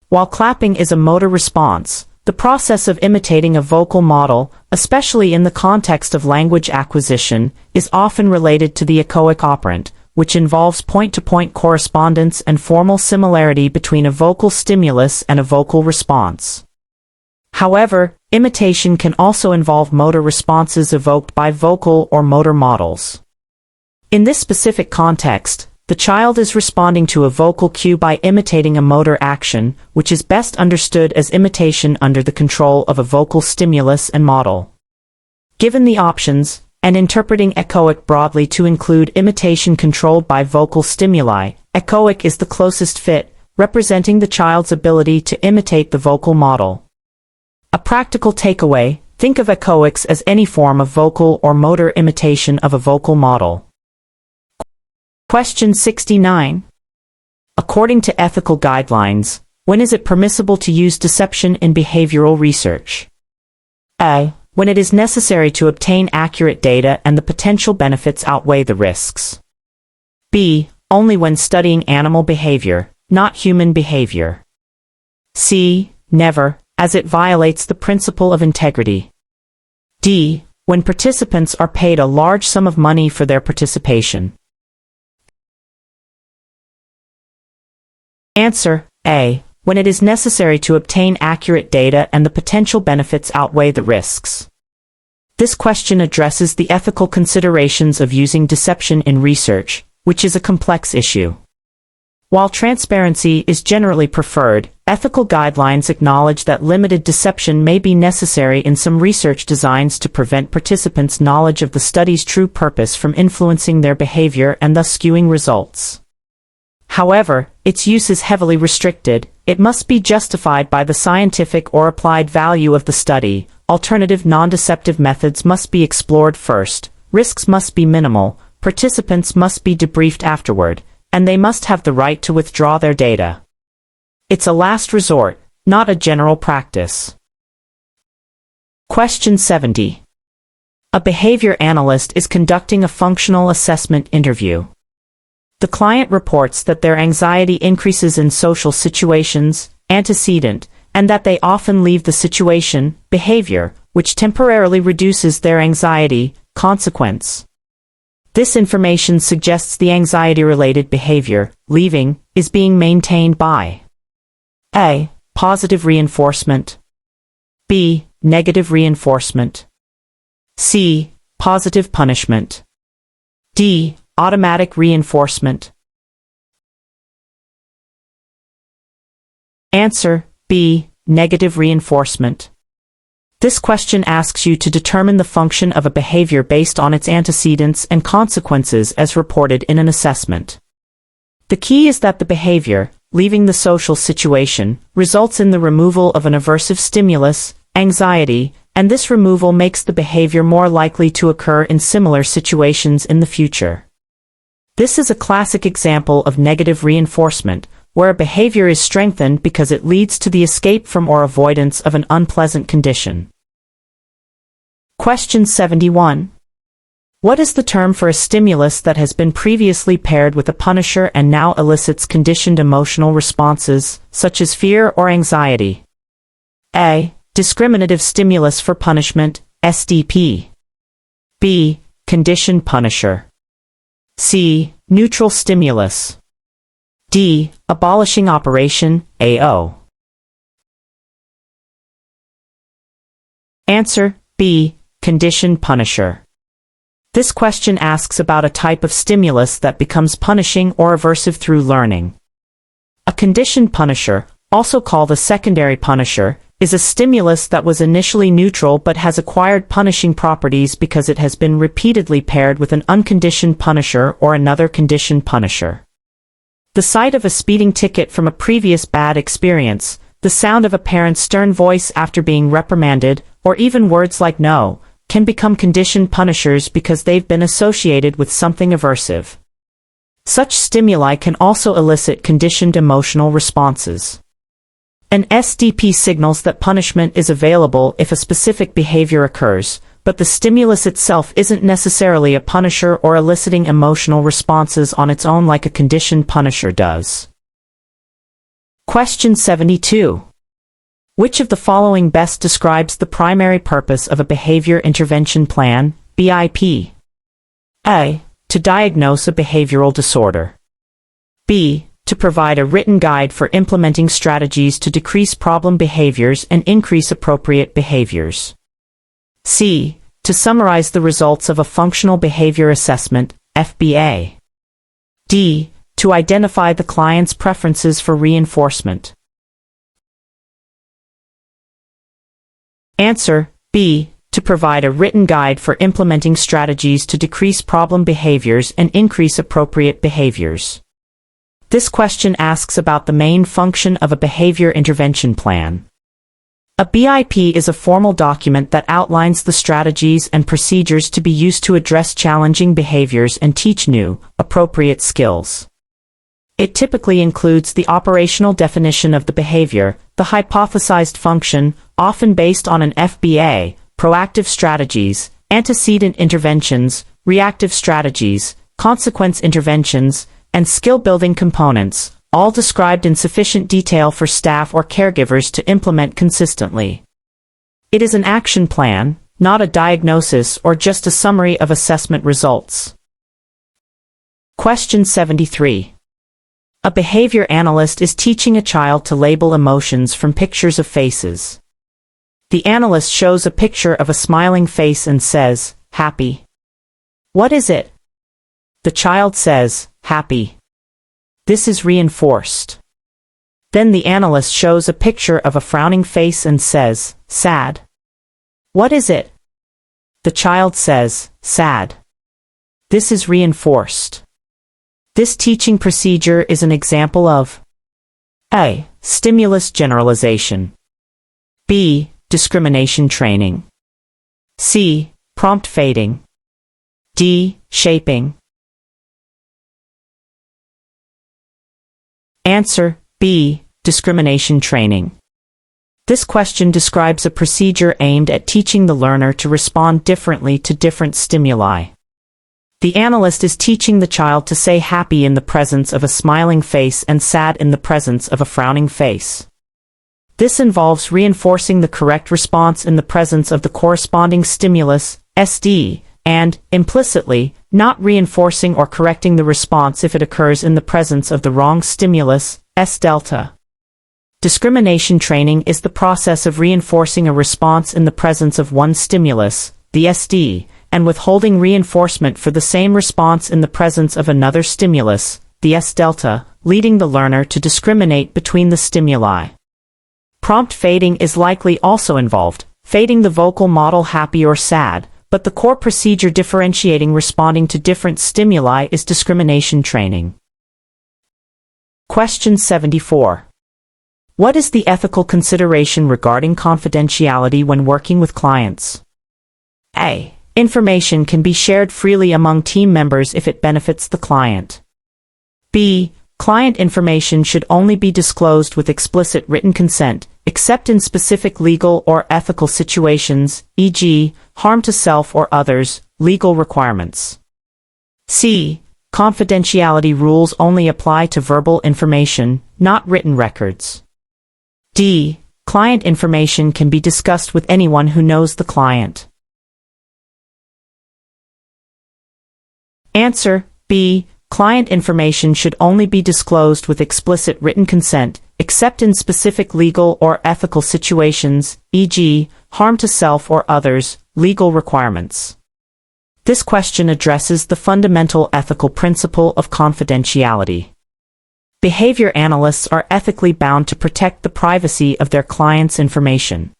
While clapping is a motor response, the process of imitating a vocal model, especially in the context of language acquisition, is often related to the echoic operant, which involves point-to-point correspondence and formal similarity between a vocal stimulus and a vocal response. However, imitation can also involve motor responses evoked by vocal or motor models. In this specific context, the child is responding to a vocal cue by imitating a motor action, which is best understood as imitation under the control of a vocal stimulus and model. Given the options, and interpreting echoic broadly to include imitation controlled by vocal stimuli, echoic is the closest fit, representing the child's ability to imitate the vocal model. A practical takeaway: think of echoics as any form of vocal or motor imitation of a vocal model. Question 69. According to ethical guidelines, when is it permissible to use deception in behavioral research? A. When it is necessary to obtain accurate data and the potential benefits outweigh the risks. B. Only when studying animal behavior, not human behavior. C. Never, as it violates the principle of integrity. D. When participants are paid a large sum of money for their participation. Answer A. When it is necessary to obtain accurate data and the potential benefits outweigh the risks. This question addresses the ethical considerations of using deception in research, which is a complex issue. While transparency is generally preferred, ethical guidelines acknowledge that limited deception may be necessary in some research designs to prevent participants' knowledge of the study's true purpose from influencing their behavior and thus skewing results. However, its use is heavily restricted. It must be justified by the scientific or applied value of the study. Alternative non-deceptive methods must be explored first, risks must be minimal, participants must be debriefed afterward, and they must have the right to withdraw their data. It's a last resort, not a general practice. Question 70. A behavior analyst is conducting a functional assessment interview. The client reports that their anxiety increases in social situations, antecedent, and that they often leave the situation, behavior, which temporarily reduces their anxiety, consequence. This information suggests the anxiety-related behavior, leaving, is being maintained by A. Positive reinforcement, B. Negative reinforcement, C. Positive punishment, D. Automatic reinforcement. Answer: B. Negative reinforcement. This question asks you to determine the function of a behavior based on its antecedents and consequences as reported in an assessment. The key is that the behavior, leaving the social situation, results in the removal of an aversive stimulus, anxiety, and this removal makes the behavior more likely to occur in similar situations in the future. This is a classic example of negative reinforcement, where a behavior is strengthened because it leads to the escape from or avoidance of an unpleasant condition. Question 71. What is the term for a stimulus that has been previously paired with a punisher and now elicits conditioned emotional responses, such as fear or anxiety? A. Discriminative stimulus for punishment, SDP. B. Conditioned punisher. C. Neutral stimulus. D. Abolishing operation, AO. Answer: B. Conditioned punisher. This question asks about a type of stimulus that becomes punishing or aversive through learning. A conditioned punisher, also called a secondary punisher, is a stimulus that was initially neutral but has acquired punishing properties because it has been repeatedly paired with an unconditioned punisher or another conditioned punisher. The sight of a speeding ticket from a previous bad experience, the sound of a parent's stern voice after being reprimanded, or even words like no, can become conditioned punishers because they've been associated with something aversive. Such stimuli can also elicit conditioned emotional responses. An SDP signals that punishment is available if a specific behavior occurs, but the stimulus itself isn't necessarily a punisher or eliciting emotional responses on its own like a conditioned punisher does. Question 72. Which of the following best describes the primary purpose of a behavior intervention plan, BIP? A. To diagnose a behavioral disorder. B. To provide a written guide for implementing strategies to decrease problem behaviors and increase appropriate behaviors. C. To summarize the results of a functional behavior assessment, FBA. D. To identify the client's preferences for reinforcement. Answer: B. To provide a written guide for implementing strategies to decrease problem behaviors and increase appropriate behaviors. This question asks about the main function of a behavior intervention plan. A BIP is a formal document that outlines the strategies and procedures to be used to address challenging behaviors and teach new, appropriate skills. It typically includes the operational definition of the behavior, the hypothesized function, often based on an FBA, proactive strategies, antecedent interventions, reactive strategies, consequence interventions, and skill-building components, all described in sufficient detail for staff or caregivers to implement consistently. It is an action plan, not a diagnosis or just a summary of assessment results. Question 73. A behavior analyst is teaching a child to label emotions from pictures of faces. The analyst shows a picture of a smiling face and says, "Happy." What is it? The child says, "Happy." This is reinforced. Then the analyst shows a picture of a frowning face and says, "Sad." What is it? The child says, "Sad." This is reinforced. This teaching procedure is an example of A. Stimulus generalization. B. Discrimination training. C. Prompt fading. D. Shaping. Answer: B. Discrimination training. This question describes a procedure aimed at teaching the learner to respond differently to different stimuli. The analyst is teaching the child to say happy in the presence of a smiling face and sad in the presence of a frowning face. This involves reinforcing the correct response in the presence of the corresponding stimulus, SD, and, implicitly, not reinforcing or correcting the response if it occurs in the presence of the wrong stimulus, S delta. Discrimination training is the process of reinforcing a response in the presence of one stimulus, the SD, and withholding reinforcement for the same response in the presence of another stimulus, the S delta, leading the learner to discriminate between the stimuli. Prompt fading is likely also involved, fading the vocal model happy or sad, but the core procedure differentiating responding to different stimuli is discrimination training. Question 74. What is the ethical consideration regarding confidentiality when working with clients? A. Information can be shared freely among team members if it benefits the client. B. Client information should only be disclosed with explicit written consent, except in specific legal or ethical situations, e.g., harm to self or others, legal requirements. C. Confidentiality rules only apply to verbal information, not written records. D. Client information can be discussed with anyone who knows the client. Answer: B. Client information should only be disclosed with explicit written consent, except in specific legal or ethical situations, e.g., harm to self or others, legal requirements. This question addresses the fundamental ethical principle of confidentiality. Behavior analysts are ethically bound to protect the privacy of their clients' information.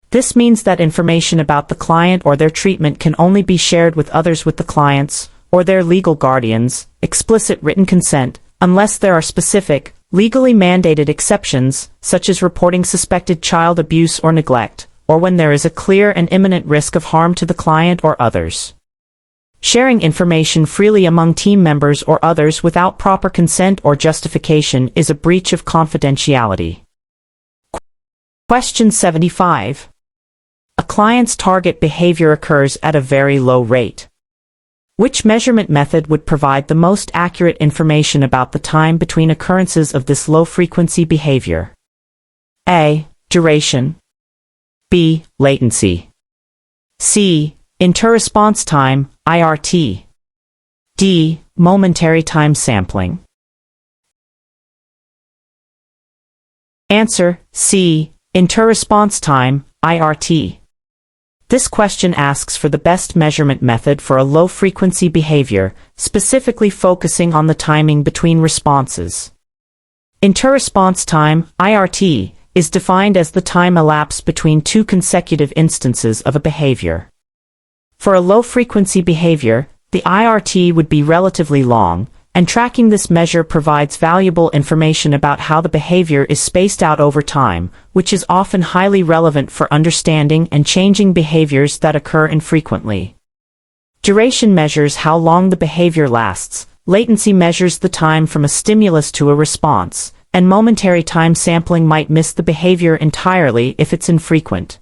This means that information about the client or their treatment can only be shared with others with the clients, or their legal guardians, explicit written consent, unless there are specific, legally mandated exceptions, such as reporting suspected child abuse or neglect, or when there is a clear and imminent risk of harm to the client or others. Sharing information freely among team members or others without proper consent or justification is a breach of confidentiality. Question 75. A client's target behavior occurs at a very low rate. Which measurement method would provide the most accurate information about the time between occurrences of this low-frequency behavior? A. Duration. B. Latency. C. Interresponse time, IRT. D. Momentary time sampling. Answer: C. Interresponse time, IRT. This question asks for the best measurement method for a low-frequency behavior, specifically focusing on the timing between responses. Interresponse time, IRT, is defined as the time elapsed between two consecutive instances of a behavior. For a low-frequency behavior, the IRT would be relatively long, and tracking this measure provides valuable information about how the behavior is spaced out over time, which is often highly relevant for understanding and changing behaviors that occur infrequently. Duration measures how long the behavior lasts, latency measures the time from a stimulus to a response, and momentary time sampling might miss the behavior entirely if it's infrequent.